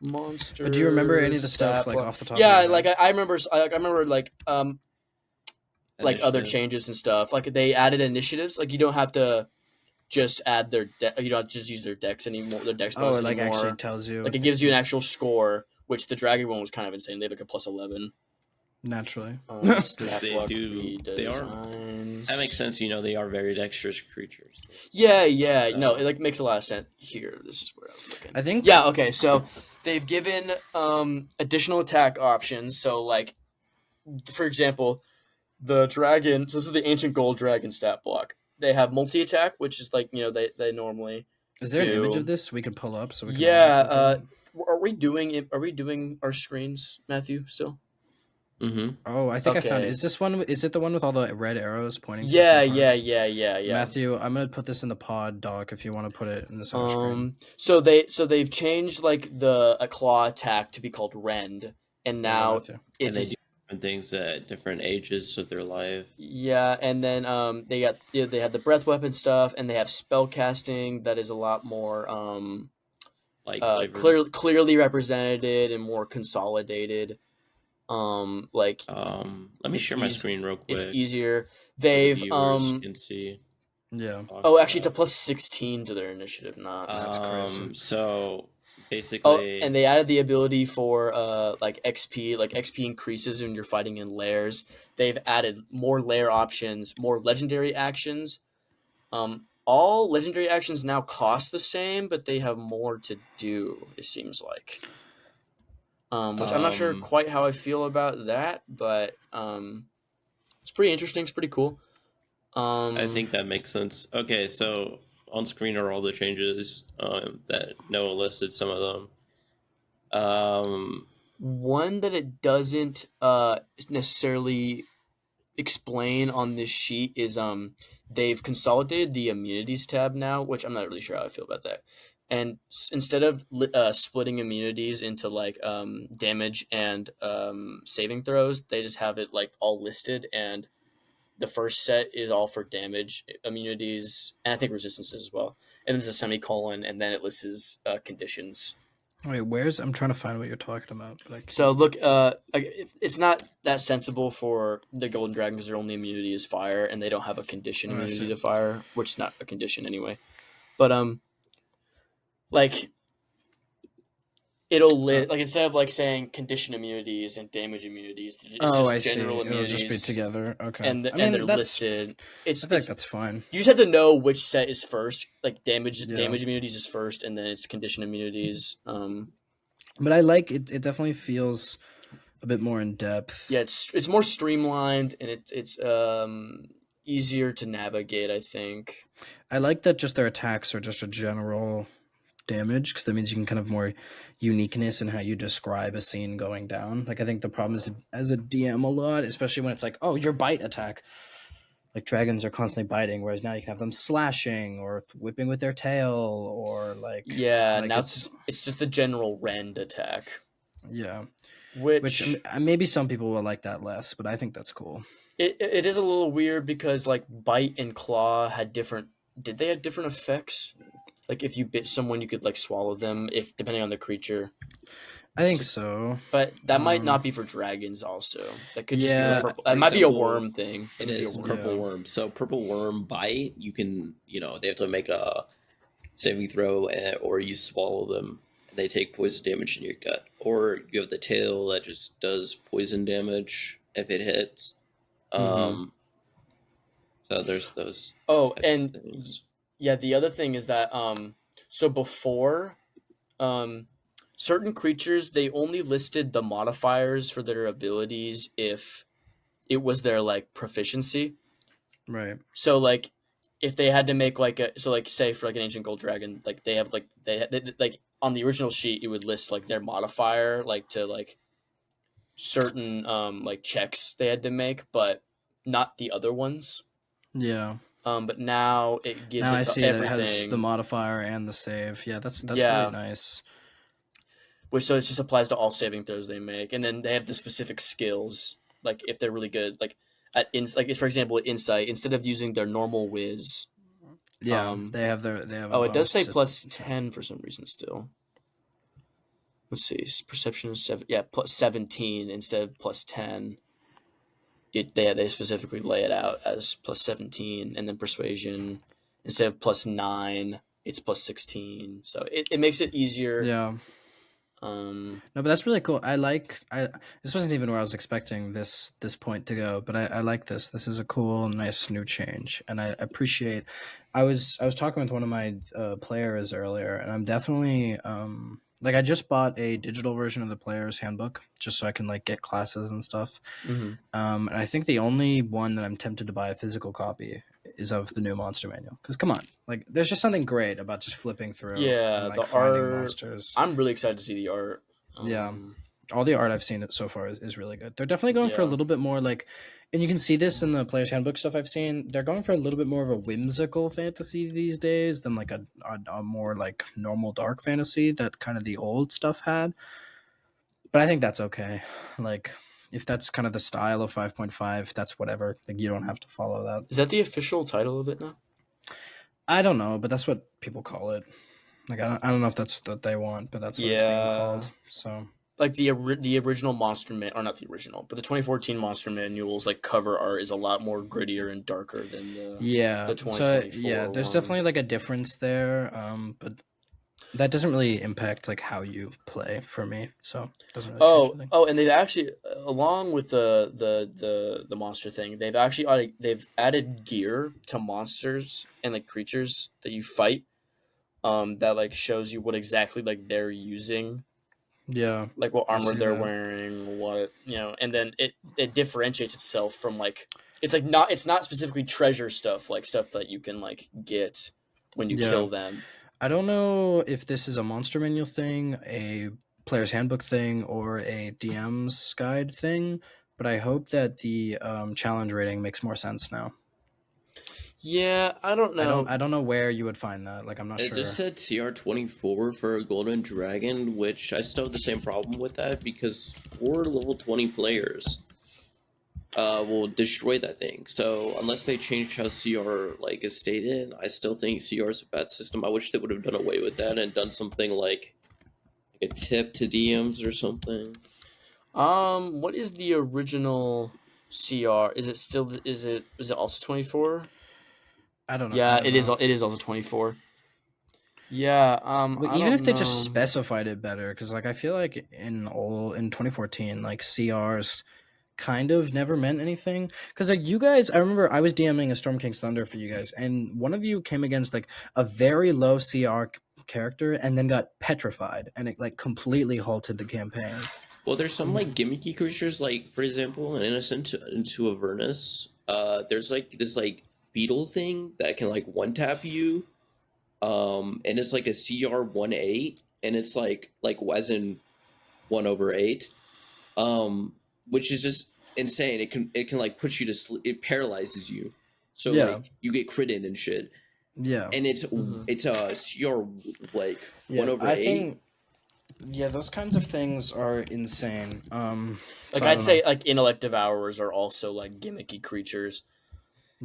monster. But do you remember any of the stuff like off the top? Yeah, of your like head? I remember like other Initiative. changes and stuff. Like they added initiatives. Like you don't have to just add their you don't have to just use their decks anymore. Their decks Oh, bonus it like anymore. actually tells you. Like it gives you an actual score, which the dragon one was kind of insane. They have like a plus 11. Naturally. They do. They are. That makes sense. You know, they are very dexterous creatures. Yeah. No, it like makes a lot of sense. Here, this is where I was looking. I think. Yeah. Okay. So they've given additional attack options. So like, for example, the dragon. So this is the ancient gold dragon stat block. They have multi attack, which is like they normally. Is there an do. image of this we can pull up so we can? Yeah. Are we doing our screens, Matthew? Still? Mm-hmm. Oh, I think I found it. Okay. Is this one? Is it the one with all the red arrows pointing? to Yeah. different parts? Matthew, I'm gonna put this in the pod doc if you want to put it in the center screen. So they've changed like a claw attack to be called Rend, and now Matthew. it And they just do different things at different ages of their life. yeah, and then they had the breath weapon stuff, and they have spell casting that is a lot more Flavored. clearly represented and more consolidated. Like Let me it's share my easy- screen real quick. it's easier. so the They've viewers can see. Yeah. oh actually it's a plus 16 to their initiative, not That's crazy. So Oh, basically, and they added the ability for like XP. Like XP increases when you're fighting in lairs. They've added more lair options, more legendary actions. All legendary actions now cost the same, but they have more to do. It seems like. Which I'm not sure quite how I feel about that, but it's pretty interesting. It's pretty cool. I think that makes sense. Okay, so on screen are all the changes that Noah listed. Some of them. One that it doesn't necessarily explain on this sheet is they've consolidated the immunities tab now, which I'm not really sure how I feel about that. And instead of splitting immunities into like damage and saving throws, they just have it like all listed, and the first set is all for damage immunities and I think resistances as well. And there's a semicolon, and then it lists conditions. Wait, I'm trying to find what you're talking about. But I can't. So look, it's not that sensible for the golden dragon because their only immunity is fire, and they don't have a condition Oh, I immunity see. to fire, which is not a condition anyway. But like it'll like instead of like saying condition immunities and damage immunities, it's Oh, just I see. general It'll immunities. just be together. Okay. And I mean, they're that's. listed. I feel like that's fine. You just have to know which set is first. Like damage Yeah. immunities is first, and then it's condition immunities. But I like it. It definitely feels a bit more in depth. Yeah, it's more streamlined, and it's easier to navigate, I think. I like that just their attacks are just a general damage, because that means you can kind of more uniqueness in how you describe a scene going down. Like I think the problem is as a DM a lot, especially when it's like, oh, your bite attack. Like dragons are constantly biting, whereas now you can have them slashing or whipping with their tail, or like Now it's just the general rend attack. Yeah, which maybe some people will like that less, but I think that's cool. It is a little weird because like bite and claw had different. Did they have different effects? Like if you bit someone, you could like swallow them if depending on the creature. I think so. But that might not be for dragons also. That could just Yeah. be purple. That might be a worm thing. It is purple worm. So purple worm bite, you can, they have to make a saving throw or you swallow them. And they take poison damage in your gut. Or you have the tail that just does poison damage if it hits. So there's those. Oh, and yeah, the other thing is that so before certain creatures, they only listed the modifiers for their abilities if it was their like proficiency. Right. So like if they had to make like a so like say for like an ancient gold dragon, like they have like they like on the original sheet it would list like their modifier like to like certain like checks they had to make, but not the other ones. Yeah. But now it gives Now it I to see that it has the everything. modifier and the save. Yeah, that's really Yeah, nice. which so it just applies to all saving throws they make, and then they have the specific skills. Like if they're really good, like like for example, insight instead of using their normal whiz. Yeah, Um, they have a oh, it does bonus say to plus insight. 10 for some reason still. Let's see, perception is 7. Yeah, plus 17 instead of plus 10. They specifically lay it out as plus 17, and then persuasion instead of plus 9, it's plus 16. So it makes it easier. Yeah. No, but that's really cool. I this wasn't even where I was expecting this point to go, but I like this. This is a cool, nice new change, and I appreciate. I was talking with one of my players earlier, and I'm definitely like I just bought a digital version of the player's handbook just so I can like get classes and stuff. Mhm. And I think the only one that I'm tempted to buy a physical copy is of the new monster manual. Because come on, like there's just something great about just flipping through and Yeah, like the finding art. monsters. I'm really excited to see the art. Yeah, Um, all the art I've seen so far is really good. They're definitely going for a yeah. little bit more like, and you can see this in the player's handbook stuff I've seen. They're going for a little bit more of a whimsical fantasy these days than like a more like normal dark fantasy that kind of the old stuff had. But I think that's okay. Like if that's kind of the style of 5.5, that's whatever. Like you don't have to follow that. Is that the official title of it now? I don't know, but that's what people call it. Like I don't know if that's what they want, but that's what it's being Yeah. called. So Like the original Monster Man, or not the original, but the 2014 Monster Manual's like cover art is a lot more grittier and darker than yeah, the so yeah, 2024 there's one. definitely like a difference there. But that doesn't really impact like how you play for me. So it doesn't really change anything. And they've actually, along with the monster thing, they've actually they've added gear to monsters and like creatures that you fight. That like shows you what exactly like they're using, Yeah, like what I armor see they're that. wearing, what and then it differentiates itself from like it's not specifically treasure stuff, like stuff that you can like get when you Yeah, kill them. I don't know if this is a monster manual thing, a player's handbook thing, or a DM's guide thing. But I hope that the challenge rating makes more sense now. Yeah, I don't know. I don't know where you would find that. Like I'm not It just sure. said TR-24 for a Golden Dragon, which I still have the same problem with that because 4 level 20 players will destroy that thing. So unless they change how CR like is stated, I still think CR is a bad system. I wish they would have done away with that and done something like a tip to DMs or something. What is the original CR? Is it still? Is it also 24? I don't know. I Yeah, don't know. it is also 24. Yeah. Well, I even if don't they just know. specified it better, because like I feel like in 2014, like CRs kind of never meant anything. Because like you guys, I remember I was DMing a Storm King's Thunder for you guys, and one of you came against like a very low CR character, and then got petrified, and it like completely halted the campaign. Well, there's some like gimmicky creatures, like for example, an innocent into Avernus. There's like this like beetle thing that can like one tap you. And it's like a CR 1/8, and it's like as in 1/8. Which is just insane. It can like push you to sleep. It paralyzes you, so Yeah, like you get critted and shit. yeah, And it's Mhm. it's a CR like one yeah. over I eight. think yeah, those kinds of things are insane. Like So I I'd don't know. say, like intellect devourers are also like gimmicky creatures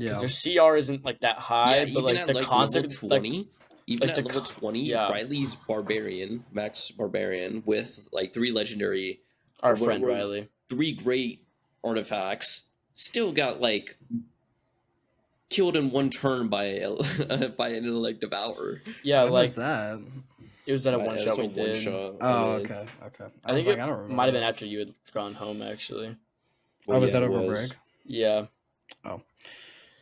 because Yeah, their CR isn't like that Yeah, high, but even like at the like level concept, 20, even like at level 20, yeah, Riley's barbarian, max barbarian with like 3 legendary our or friend what Riley. 3 great artifacts still got like killed in one turn by by an intellect devourer. Yeah, when was like that? it was at a one It's shot a we one did. shot. I Oh, mean, okay, okay. I I was think like, it I don't might remember have been that. after you had gone home, actually. well, Oh, was yeah, that it over was. break? Yeah. Oh,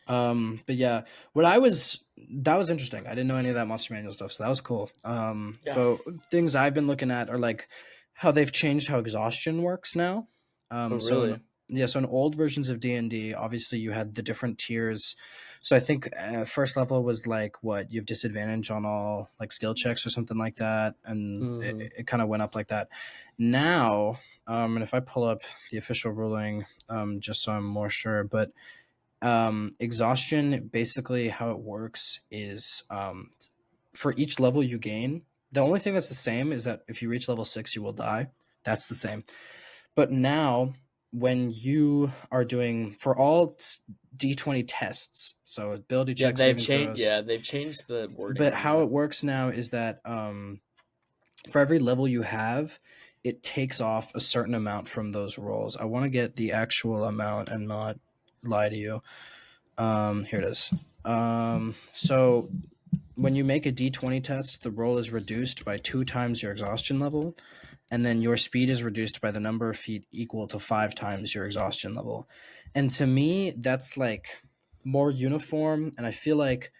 But yeah, that was interesting. I didn't know any of that Monster Manual stuff, so that was cool. Yeah. But things I've been looking at are like how they've changed how exhaustion works now. Oh, So really? so in old versions of D&D, obviously you had the different tiers. So I think first level was like what you have disadvantage on all like skill checks or something like that, and Mm-hmm. it kind of went up like that. Now, and if I pull up the official ruling, just so I'm more sure, but exhaustion basically how it works is for each level you gain, the only thing that's the same is that if you reach level 6 you will die. That's the same. But now when you are doing for all d20 tests, so ability Yeah, checks, saving throws, they've changed the wording but on how that. it works now is that for every level you have, it takes off a certain amount from those rolls. I want to get the actual amount and not lie to you. Here it is. So when you make a d20 test, the roll is reduced by 2 times your exhaustion level, and then your speed is reduced by the number of feet equal to 5 times your exhaustion level. And to me, that's like more uniform, and I feel like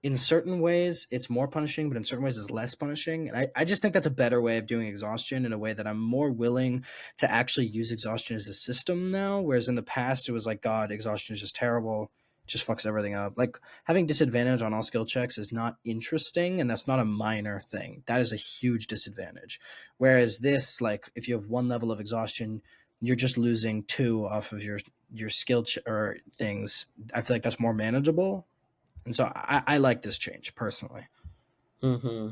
in certain ways it's more punishing, but in certain ways it's less punishing. And I just think that's a better way of doing exhaustion, in a way that I'm more willing to actually use exhaustion as a system now. Whereas in the past it was like, God, exhaustion is just terrible, just fucks everything up. Like having disadvantage on all skill checks is not interesting, and that's not a minor thing. That is a huge disadvantage. Whereas this, like if you have one level of exhaustion, you're just losing 2 off of your or things. I feel like that's more manageable, and so I like this change personally. Mm-hmm.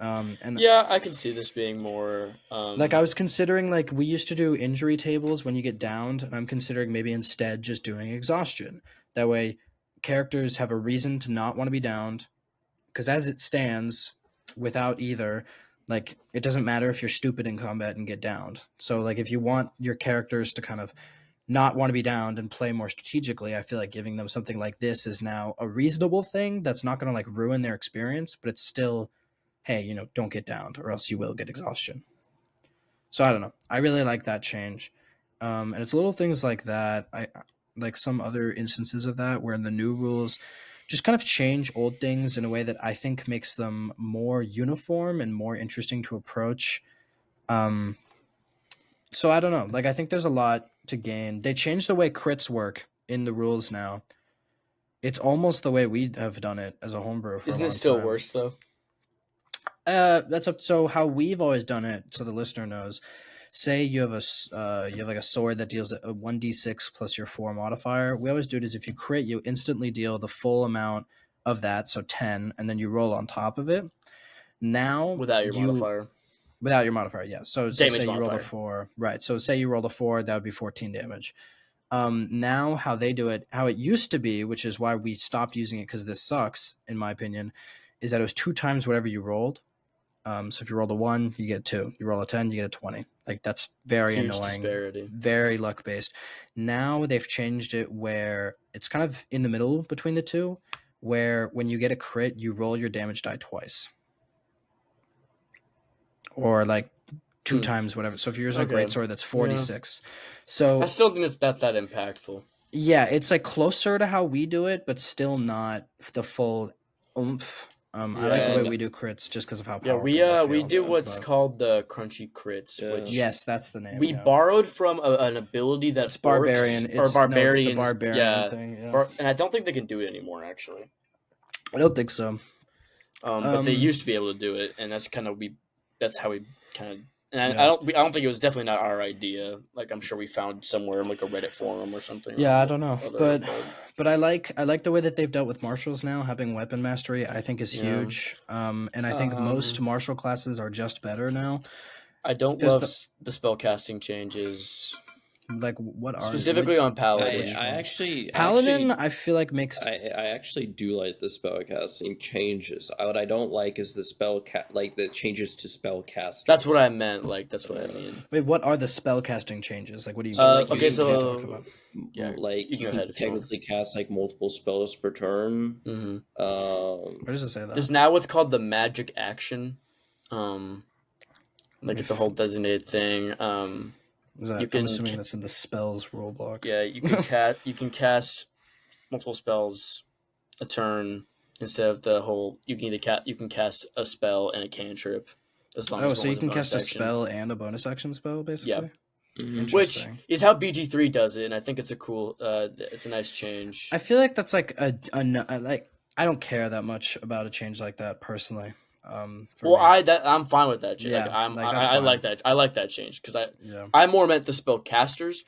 And Yeah, I can see this being more. like I was considering, like we used to do injury tables when you get downed, and I'm considering maybe instead just doing exhaustion. That way, characters have a reason to not want to be downed. Because as it stands, without either, like it doesn't matter if you're stupid in combat and get downed. So like if you want your characters to kind of not want to be downed and play more strategically, I feel like giving them something like this is now a reasonable thing that's not going to like ruin their experience, but it's still, hey, don't get downed or else you will get exhaustion. So I don't know. I really like that change. And it's little things like that. I like some other instances of that where in the new rules just kind of change old things in a way that I think makes them more uniform and more interesting to approach. Um, so I don't know. Like I think there's a lot to gain. They changed the way crits work in the rules now. It's almost the way we have done it as a homebrew for Isn't a it long still time. worse though? That's up. So how we've always done it, so the listener knows. Say you have you have like a sword that deals a 1d6 plus your 4 modifier. We always do it as if you crit, you instantly deal the full amount of that, so 10, and then you roll on top of it. Now Without your you modifier, without your modifier, yeah. So damage say you rolled a modifier. 4, right? So say you rolled a 4, that would be 14 damage. Now how they do it, how it used to be, which is why we stopped using it because this sucks, in my opinion, is that it was 2 times whatever you rolled. So if you roll a 1, you get a 2. You roll a 10, you get a 20. Like that's very Huge annoying, disparity. very luck based. Now they've changed it where it's kind of in the middle between the two, where when you get a crit, you roll your damage die twice, or like 2 times whatever. So if you're using a Okay. great sword, that's Yeah. 46. I So still think it's not that impactful. yeah, it's like closer to how we do it, but still not the full oomph. I like the way Yeah. we do crits just because of how Yeah, powerful they we feel. do Yeah. what's But called the crunchy crits, Yeah. which yes, that's the name. we Yeah. borrowed from an ability that It's barbarian. orcs or It's no, it's the barbarians. barbarian Yeah, thing. Yeah. and I don't think they can do it anymore actually. I don't think so. But they used to be able to do it, and that's how we kind of. And Yeah. I don't think it was definitely not our idea. Like I'm sure we found somewhere in like a Reddit forum or something. Yeah, or I don't know, other- but I like the way that they've dealt with martials now. Having weapon mastery, I think, is Yeah. huge. And I think most martial classes are just better now. I don't There's love the- the spell casting changes, Like what are specifically on I, paladin. I actually Paladin? actually I feel like makes I actually do like the spell casting changes. What I don't like is the like the changes to spell cast. That's what I meant. Like that's what I mean. Wait, what are the spell casting changes? Like what do you So, like, you Okay, can so talk about? yeah, like you you go can ahead if you want. technically cast like multiple spells per turn. Mm-hmm. Where does it say that? There's now what's called the magic action. Like it's a whole designated thing. Is that, you can I'm assuming that's in the spells rule block. Yeah, you can cast multiple spells a turn instead of the whole you can you can cast a spell and a cantrip as long as so one you was a can bonus cast a action. spell and a bonus action spell, basically. Mhm. Which Interesting. is how BG3 does it, and I think it's a cool, it's a nice change. I feel like that's like like I don't care that much about a change like that personally. For Well, me. I'm fine with that change. Yeah, like, that's I like fine. that. I like that change because Yeah. I more meant the spell casters.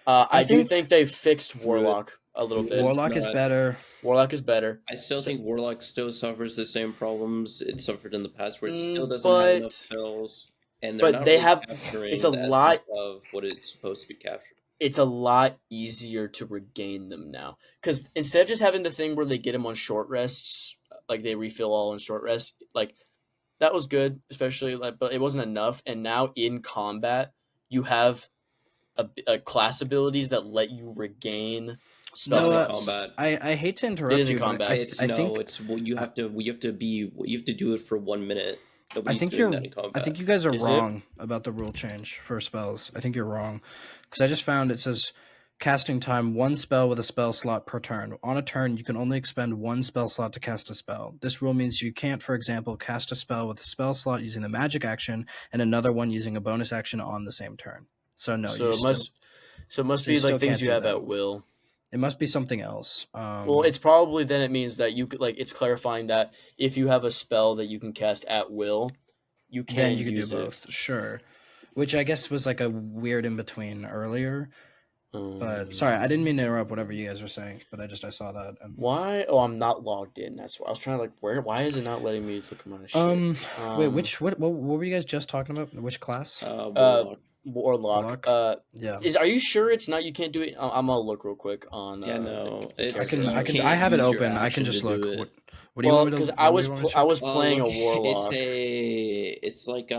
I do think they fixed Warlock a little bit. Warlock is not- better. Warlock is better. I still So- think Warlock still suffers the same problems it suffered in the past, where it still doesn't have but enough spells, and they're but not they really have capturing it's a the lot. essence of what it's supposed to be captured. It's a lot easier to regain them now because instead of just having the thing where they get them on short rests, like they refill all on short rests, like that was good, especially like, but it wasn't enough. And now in combat, you have a class abilities that let you regain spell No, slots. combat. I hate to interrupt is in you, but combat. I think You have to do it for 1 minute. I Nobody's think doing you're. that in combat. I think you guys are Is it? wrong about the rule change for spells. I think you're wrong because I just found it says casting time 1 spell with a spell slot per turn. On a turn, you can only expend 1 spell slot to cast a spell. This rule means you can't, for example, cast a spell with a spell slot using the magic action and another one using a bonus action on the same turn. So no, So you it still, must so be you still like things can't you do have that. at will. It must be something else. Well, it's probably then it means that you could like it's clarifying that if you have a spell that you can cast at will, you can then you could do use it. both, sure. Which I guess was like a weird in between earlier. But sorry, I didn't mean to interrupt whatever you guys were saying, but I saw that. And... Why? Oh, I'm not logged in. That's why I was trying to why is it not letting me look at my shit? Wait, what were you guys just talking about? Which class? Warlock. Warlock. Yeah. Are you sure it's not? You can't do it. I'm gonna look real quick on. Yeah, no, the it's- character. you I can't have it use your open. I action can just to look. do it. What do you want me to? Because what I do was you want me to I check? was playing a warlock. It's like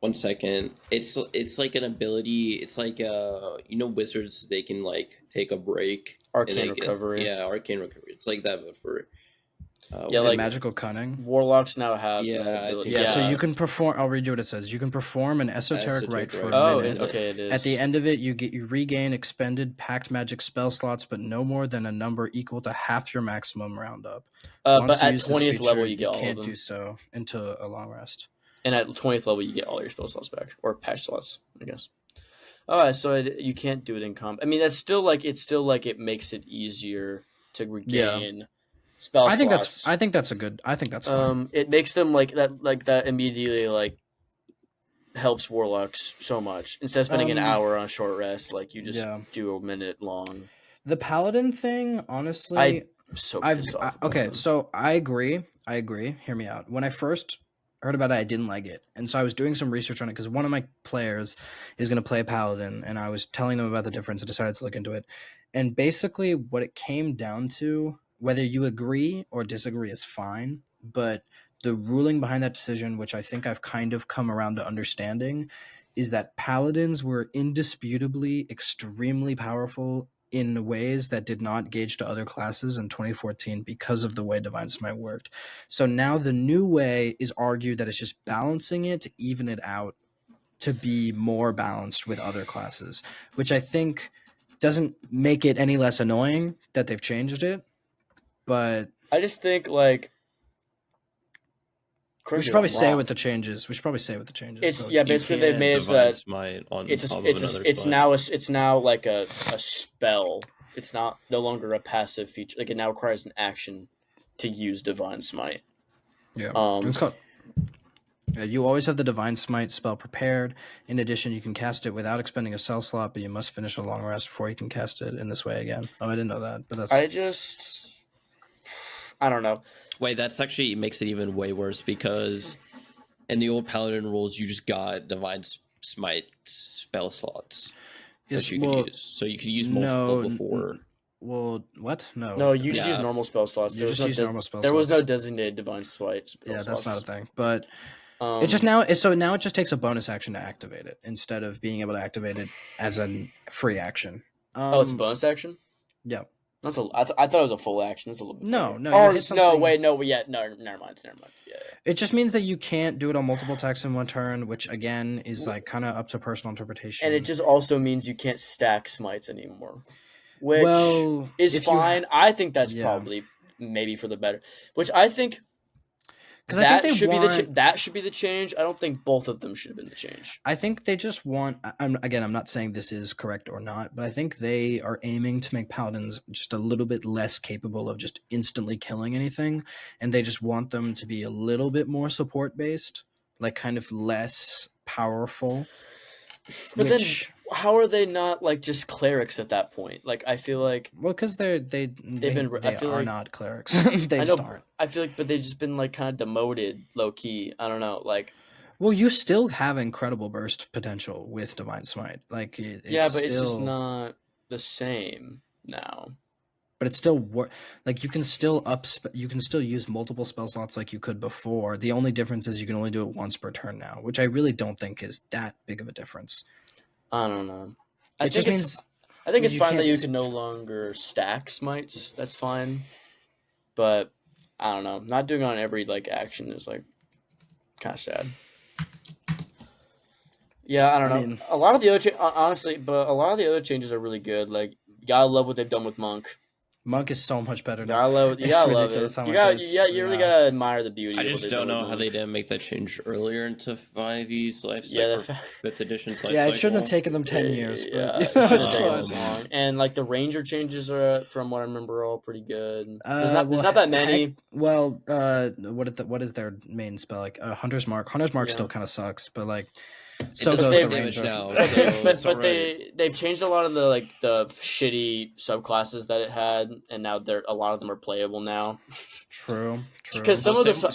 1 second. It's like an ability. It's like wizards, they can like take a break. and Arcane they get- recovery. Yeah, arcane recovery. It's like that, but for Yeah, Is it like- magical cunning? Warlocks now have Yeah, that I ability. think Yeah, so Yeah. you can perform. I'll read you what it says. You can perform an esoteric rite for a Oh, minute. okay, it is. At the end of it, you regain expended packed magic spell slots, but no more than a number equal to half your maximum roundup. Once but you at use this 20th level, feature, you get all of can't them. do so until a long rest. And at 20th level, you get all your spell slots back, or patch slots, I guess. All right, so you can't do it in combat. I mean, that's still like it makes it easier to regain spell I think slots. I think that's fine. It makes them like that immediately like helps warlocks so much. Instead of spending an hour on a short rest, like you just do a minute long. The paladin thing, honestly, I'm so pissed off. about okay, them. so I agree. Hear me out. When I first heard about it, I didn't like it, and so I was doing some research on it because one of my players is going to play paladin, and I was telling them about the difference and decided to look into it. And basically, what it came down to, whether you agree or disagree, is fine, but the ruling behind that decision, which I think I've kind of come around to understanding, is that paladins were indisputably extremely powerful in ways that did not gauge to other classes in 2014 because of the way Divine Smite worked. So now the new way is argued that it's just balancing it to even it out to be more balanced with other classes, which I think doesn't make it any less annoying that they've changed it, but I just think like we should probably say what the changes. It's so- basically they've made it so that it's now like a spell. It's no longer a passive feature. Like it now requires an action to use Divine Smite. Yeah. It's called. Yeah, you always have the Divine Smite spell prepared. In addition, you can cast it without expending a cell slot, but you must finish a long rest before you can cast it in this way again. Oh, I didn't know that, but that's. I don't know. Wait, that's actually makes it even way worse because in the old paladin rules, you just got divine smite spell slots that you can use. So you could use multiple before. Well, what? No, you just use normal spell slots. You just use normal spell slots. There was no designated Divine Smite spell Yeah, slots. that's not a thing. But it just now it just takes a bonus action to activate it instead of being able to activate it as a free action. It's a bonus action? Yeah. I thought it was a full action. That's a little bit. No. Or Never mind. Never mind. Yeah. It just means that you can't do it on multiple attacks in one turn, which again is like kind of up to personal interpretation. And it just also means you can't stack smites anymore. which Well, is if you fine. I think that's yeah. probably maybe for the better. Which I think 'Cause I think they should be want that should be the change. I don't think both of them should have been the change. I think they just want. I'm not saying this is correct or not, but I think they are aiming to make paladins just a little bit less capable of just instantly killing anything, and they just want them to be a little bit more support based, like kind of less powerful. But Which, then, how are they not like just clerics at that point? Like, I feel like well, because they been. I they feel are like not clerics. They I just know. aren't. I feel like, but they've just been like kind of demoted, low key. I don't know. Like, Well, you still have incredible burst potential with Divine Smite. Like yeah, it's but it's just still, not the same now. but it's still like you can still you can still use multiple spell slots like you could before. The only difference is you can only do it once per turn now, which I really don't think is that big of a difference. I don't know. It just means I think it's you fine that can't you can no longer stack smites. That's fine. But I don't know. Not doing it on every like action is like kind of sad. Yeah, I don't know. mean, A lot of the other honestly, but a lot of the other changes are really good. Like you gotta love what they've done with Monk. Monk is so much better You now. gotta love, you It's gotta love ridiculous it. how You much got, it's- you really yeah. gotta admire the beauty. I of what just they've don't done know with how Monk. they didn't make that change earlier into 5e's life Yeah, cycle, 5th edition's life Yeah, cycle. it shouldn't have taken them 10 years, but Yeah, you it know, shouldn't it's have taken fine. this long. And like the Ranger changes are, from what I remember, all pretty good. There's Well, not that many. What is their main spell? Like Hunter's Mark. Hunter's Mark Yeah. still kind of sucks, but like It so does goes save the damage Ranger. now, But, so but, it's but alright. they've changed a lot of the like the shitty subclasses that it had, and now a lot of them are playable now. True. Because some Well, of the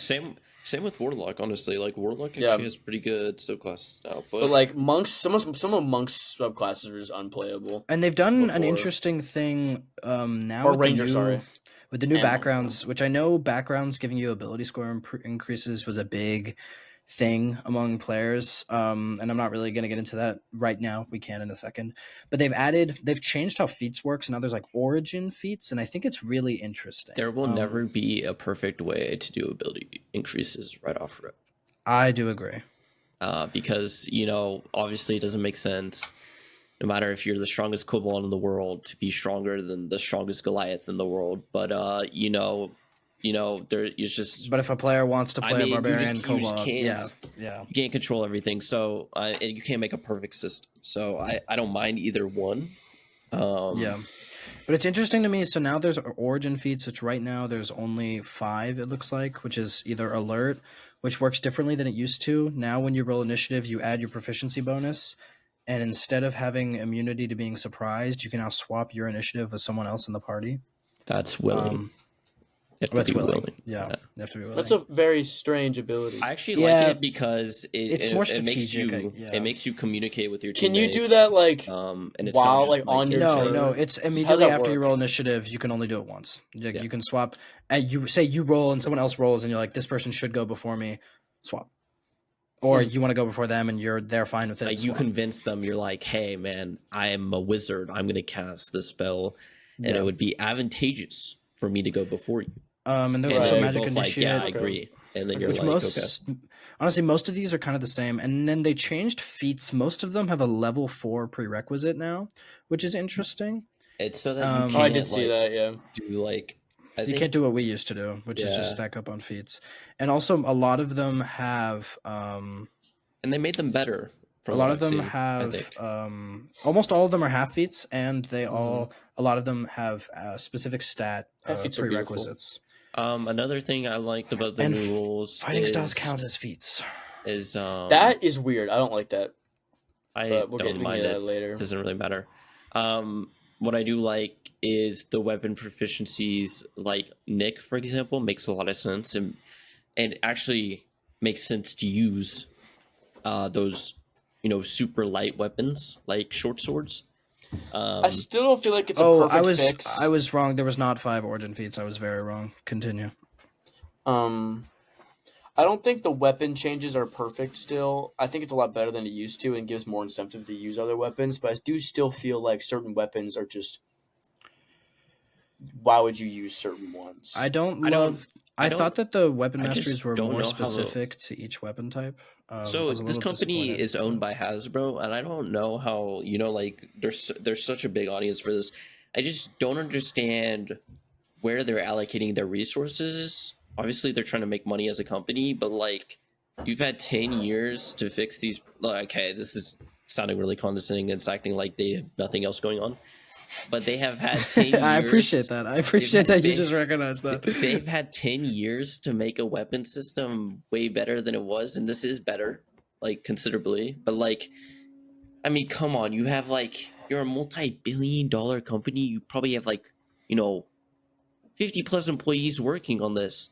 same with Warlock, honestly. Like Warlock Yeah. actually has pretty good subclasses now, but like monks, some of monks subclasses are just unplayable. And they've done an Before. interesting thing now Or with Ranger, the new, sorry. with the new And Monk, backgrounds, which I know backgrounds giving you ability score increases was a big thing among players. And I'm not really going to get into that right now. We can in a second. But they've changed how feats works. Now there's like origin feats, and I think it's really interesting. there will never be a perfect way to do ability increases right off rip. I do agree. Because, obviously it doesn't make sense, no matter if you're the strongest kobold in the world, to be stronger than the strongest Goliath in the world. But, there is just... But if a player wants to play a barbarian you just kobold, can't, yeah. you can't control everything, so and you can't make a perfect system. So I don't mind either one. Yeah. But it's interesting to me. So now there's origin feats, which right now there's only 5, it looks like, which is either alert, which works differently than it used to. Now when you roll initiative, you add your proficiency bonus. And instead of having immunity to being surprised, you can now swap your initiative with someone else in the party. That's willing. You have to That's be willing. willing. Yeah, you have to be willing. That's a very strange ability. I actually Yeah. like it because It's more it makes strategic, you yeah. it makes you communicate with your Can you teammates. do that like and it's while, not just like, on your No, turn? no, it's How immediately does that after you work? roll initiative, you can only do it once. Yeah. You can swap. You say you roll and someone else rolls, and you're like, this person should go before me. Swap. Or you want to go before them, and they're fine with it. Like you swap. convince them, you're like, hey man, I am a wizard. I'm gonna cast this spell, and Yeah. it would be advantageous for me to go before you. And there's And also then magic you're both like, initiate. yeah, I Okay. agree. And then Okay. you're Which like, honestly, most of these are kind of the same. And then they changed feats. Most of them have a level 4 prerequisite now, which is interesting. it's so that you Oh, can't Oh, I did see that. Yeah. do like I You think can't do what we used to do, which is Yeah. just stack up on feats. And also, a lot of them have. and they made them better. A From lot what of them I've seen, I have. think. Almost all of them are half feats, and they all. A lot of them have specific stat Half feats are beautiful. prerequisites. Another thing I liked about the And new rules Fighting is, styles count as feats. is That is weird. I don't like that. I But we don't can mind get it. that later. It doesn't really matter. What I do like is the weapon proficiencies. Like Nick, for example, makes a lot of sense, and actually makes sense to use those super light weapons like short swords. I still don't feel like it's a perfect fix. I was wrong. There was not 5 origin feats. I was very wrong. Continue. I don't think the weapon changes are perfect still. I think it's a lot better than it used to and gives more incentive to use other weapons, but I do still feel like certain weapons are just... Why would you use certain ones? I I don't- thought that the weapon I just masteries were don't more know how- specific to each weapon type. So I was a this little company disappointed. is owned by Hasbro, and I don't know how like there's such a big audience for this. I just don't understand where they're allocating their resources. Obviously, they're trying to make money as a company, but like, you've had 10 years to fix these. Like, okay, this is sounding really condescending and it's acting like they have nothing else going on. But they have had 10 I appreciate years. that. I appreciate that you They've, just recognize that. they've had 10 years to make a weapon system way better than it was, and this is better, like, considerably. But, like, I mean, come on. You have, like, you're a multi-billion-dollar company. You probably have, like, 50 plus employees working on this.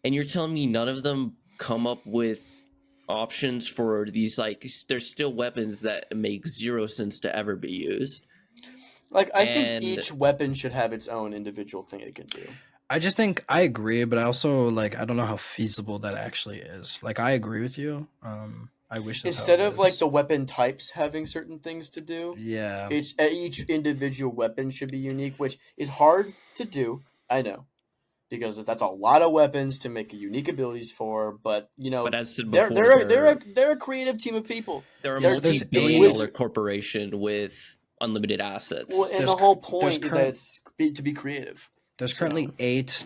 And you're telling me none of them come up with options for these, like, there's still weapons that make zero sense to ever be used. Like, I think And each weapon should have its own individual thing it can do. I just think I agree, but I also like I don't know how feasible that actually is. Like I agree with you. I wish that's Instead how it of like is. the weapon types having certain things to do, Yeah. each individual weapon should be unique, which is hard to do. I know, because that's a lot of weapons to make unique abilities for. But but as said they're before, they're a creative team of people. they're a There's multi-billion-dollar corporation with unlimited assets. Well, and There's the whole there's point is that current it's to be creative. There's currently 8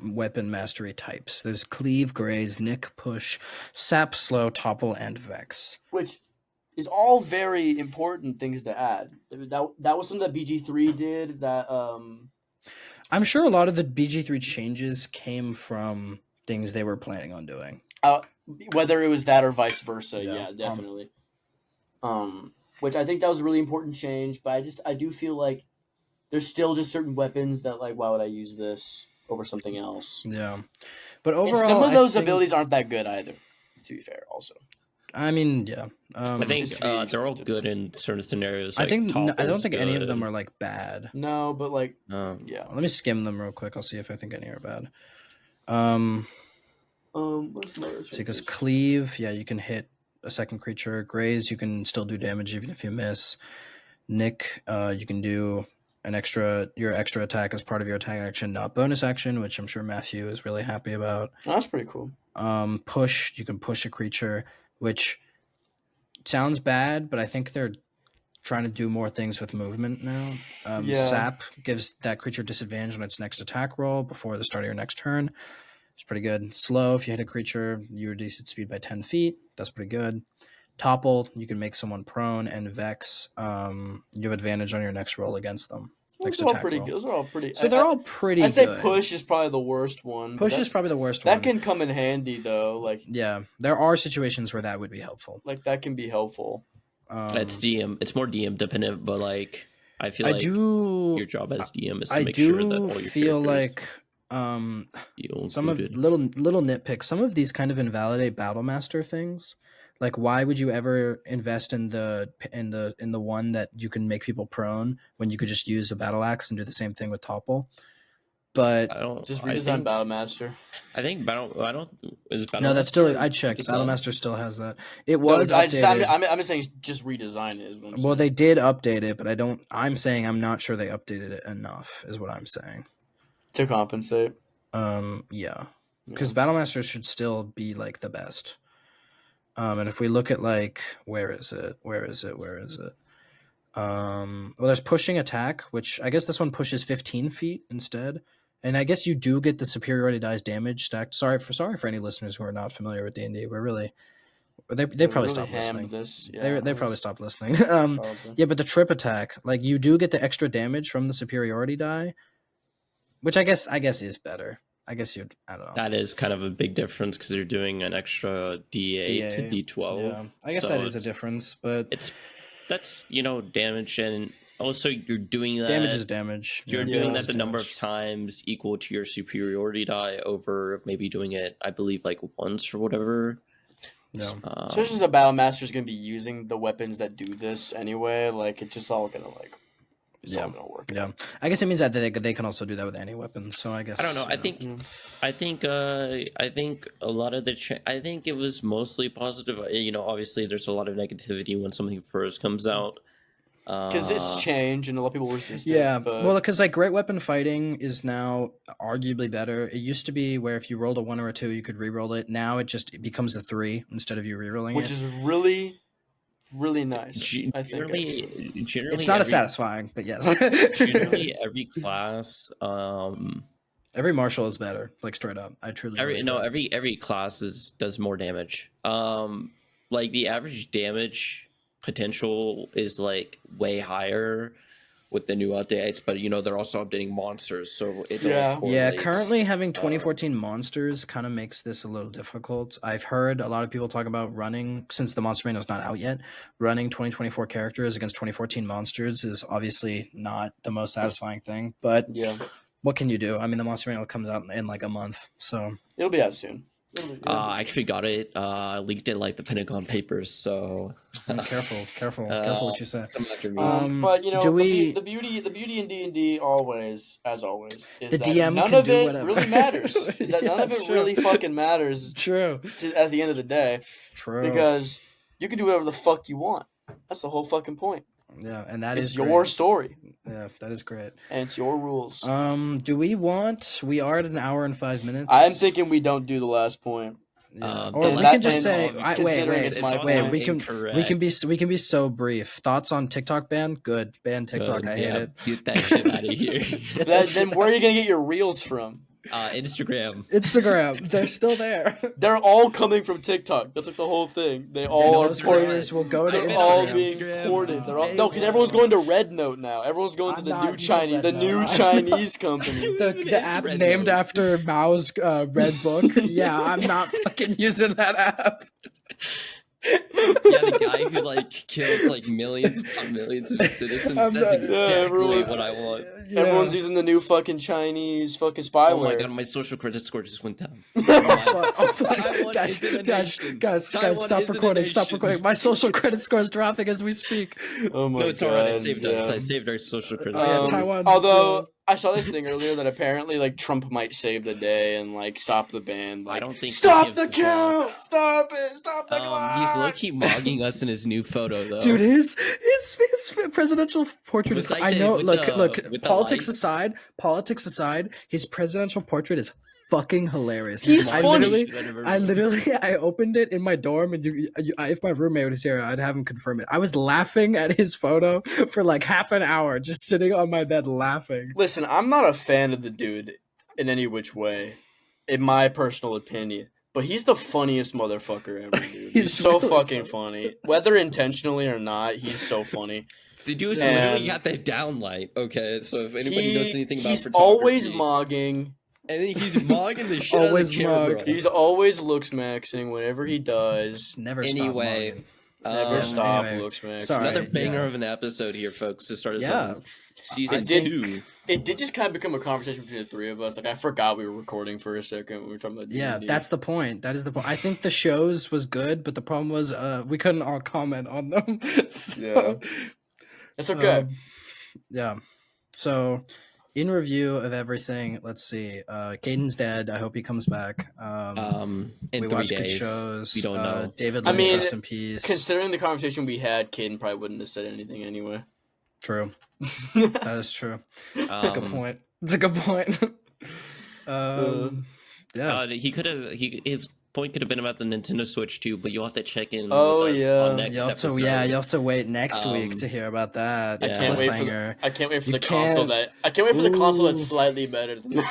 weapon mastery types. There's cleave, graze, nick, push, sap, slow, topple, and vex. Which is all very important things to add. That was something that BG3 did. That I'm sure a lot of the BG3 changes came from things they were planning on doing. whether it was that or vice versa, Yeah, yeah, definitely. Which I think that was a really important change, but I do feel like there's still just certain weapons that like why would I use this over something else? Yeah, but And overall, some of I those think- abilities aren't that good either. To be fair, also. I mean, yeah. I think just to be they're all good in certain scenarios. I Like think I don't Topple's think any of good. them are like bad. No, but like Um, yeah. Let me skim them real quick. I'll see if I think any are bad. What's the other See, because changes? cleave, yeah, you can hit a second creature. Graze, you can still do damage even if you miss. Nick, you can do your extra attack as part of your attack action, not bonus action, which I'm sure Matthew is really happy about. Oh, that's pretty cool. Push, you can push a creature, which sounds bad, but I think they're trying to do more things with movement now. Yeah. Sap gives that creature disadvantage on its next attack roll before the start of your next turn. It's pretty good. Slow, if you hit a creature, you reduce its speed by 10 feet. That's pretty good. Topple, you can make someone prone, and Vex, you have advantage on your next roll against them. Next Those are all attack pretty roll. good. Those are all pretty. So they're all pretty I'd say good. push is probably the worst one. but Push is that's- probably the worst that one. can come in handy though. Yeah, there are situations where that would be helpful. Like that can be helpful. it's DM. It's more DM dependent, but like I feel I like do. your job as DM is to I make sure that do all your feel characters like feel some of included. little nitpicks. Some of these kind of invalidate Battlemaster things. Like, why would you ever invest in the one that you can make people prone when you could just use a battle axe and do the same thing with Topple? But I don't Just I redesign think, Battlemaster. I think Battle. I don't. Is Battle no, that's still. I checked. Battlemaster still has that. It was No, updated. I'm just saying, just redesign it. Is what I'm Well, saying. they did update it, but I don't. I'm saying I'm not sure they updated it enough. Is what I'm saying. To compensate. Yeah, because Battlemaster should still be like the best. And if we look at like where is it? Well, there's pushing attack, which I guess this one pushes 15 feet instead. And I guess you do get the superiority dice damage stacked. Sorry for any listeners who are not familiar with D&D. We're really they probably really stopped hammed listening. This. Yeah, They probably stopped listening. Probably. Yeah, but the trip attack, like you do get the extra damage from the superiority die, which I guess is better. I guess I don't know. That is kind of a big difference because you're doing an extra D8 to D12. Yeah, I guess so that is a difference, but that's damage, and also you're doing that. damage is damage. You're Yeah, doing it's that the number of damage. times equal to your superiority die over maybe doing it, I believe, like once or whatever. No. Especially as a Battlemaster is going to be using the weapons that do this anyway. Like it's just all going to like. It's all going to work. Yeah, I guess it means that they can also do that with any weapon. So I guess I don't know. I think a lot of I think it was mostly positive. Obviously there's a lot of negativity when something first comes out. Because it's changed and a lot of people resist it. Yeah, But well, because like great weapon fighting is now arguably better. It used to be where if you rolled a 1 or a 2, you could re-roll it. Now it becomes a 3 instead of you re-rolling which it. is really, really nice. I think generally, It's not as satisfying, but yes. generally every class, Every martial is better, like straight up. I truly believe that. every class does more damage. Like the average damage potential is like way higher with the new updates, but they're also updating monsters, so it Yeah. Currently having 2014 monsters kind of makes this a little difficult. I've heard a lot of people talk about running, since the monster manual is not out yet, running 2024 characters against 2014 monsters is obviously not the most satisfying thing, but yeah, what can you do? I mean, the monster manual comes out in like a month, so it'll be out soon. I actually got it. Leaked it like the Pentagon Papers. So careful what you say. Come after me. But do we? the beauty in D&D always, as always, is The that DM none can of do it whatever. really matters. Is that none of it true. really fucking matters True. at the end of the day, True. because you can do whatever the fuck you want. That's the whole fucking point. Yeah, and that It's is your great. story. Yeah, that is great. And it's your rules. Do we want? We are at an hour and 5 minutes. I'm thinking we don't do the last point. Yeah. And Or we that- can just and say, considering wait, it's my wait. point. We can be so brief. Thoughts on TikTok ban? Good. Ban TikTok. Good, I hate it. Get that shit out of here. Then where are you gonna get your reels from? Instagram. Instagram. They're still there. They're all coming from TikTok. That's like the whole thing. They all are Those ported. creators will go to They're all Instagram. being Instagram ported. since They're all, day no, because one. everyone's going to Red Note now. Everyone's going to I'm the not new using Chinese, Red the Note. new Chinese company. The app Red named Note. after Mao's Red Book. Yeah, I'm not fucking using that app. Yeah, the guy who like kills like millions upon millions of citizens. I'm That's not- exactly everyone- what I want. Yeah. Everyone's using the new fucking Chinese fucking Oh my spyware. god, my social credit score just went down. Oh, fuck. Taiwan Guys, isn't a guys, nation. guys, Taiwan stop isn't a recording. Stop nation. recording. My social credit score is dropping as we speak. Oh my No, it's god. alright. I saved us. yeah. I saved our social credit. Oh, yeah, Um, Taiwan's- although I saw this thing earlier that apparently like Trump might save the day and like stop the ban. Like, I don't think he stop gives the a fuck. count. Stop it. Stop the clock. He's low-key mogging us in his new photo though. Dude, his presidential portrait With is. like I the- know. with Look, the- look. with the Politics light. aside, his presidential portrait is fucking hilarious. He's I funny. literally, I opened it in my dorm, and if my roommate was here, I'd have him confirm it. I was laughing at his photo for like half an hour, just sitting on my bed laughing. Listen, I'm not a fan of the dude in any which way, in my personal opinion. But he's the funniest motherfucker ever, dude. He's so really fucking funny. Whether intentionally or not, he's so funny. The dude's And- literally got that downlight. Okay, so if anybody knows anything about he's photography, always mogging. and then he's mogging the shit Always out of the camera. mug. He's always looks maxing whatever he does. Never Anyway, stop. Never stop anyway, looks maxing. sorry. Another banger yeah. of an episode here, folks, to start us Yeah. off. Season I did- 2. It did just kind of become a conversation between the three of us. Like I forgot we were recording for a second when we were talking about Yeah, D&D. that's the point. That is the point. I think the shows was good, but the problem was we couldn't all comment on them. So, It's okay. Yeah. So, in review of everything, let's see. Caden's dead. I hope he comes back. In we 3 watched good days. shows. We don't know. David I Lynch, mean, rest in peace. Considering the conversation we had, Caden probably wouldn't have said anything anyway. True. That is true. That's a good point. It's a good point. Yeah. He could have. His point could have been about the Nintendo Switch too, but you'll have to check in. Oh, with us yeah. on next You have episode. to, you have to wait next week to hear about that. I Can't wait for Cliffhanger. I can't wait for You the console can't- I can't wait for the console that's Ooh. slightly better than the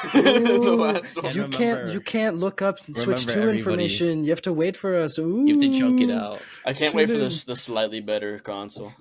last one. And You remember- can't look up Switch 2 everybody. information. You have to wait for us. Ooh. You have to junk it out. I can't wait for Tune in. the slightly better console.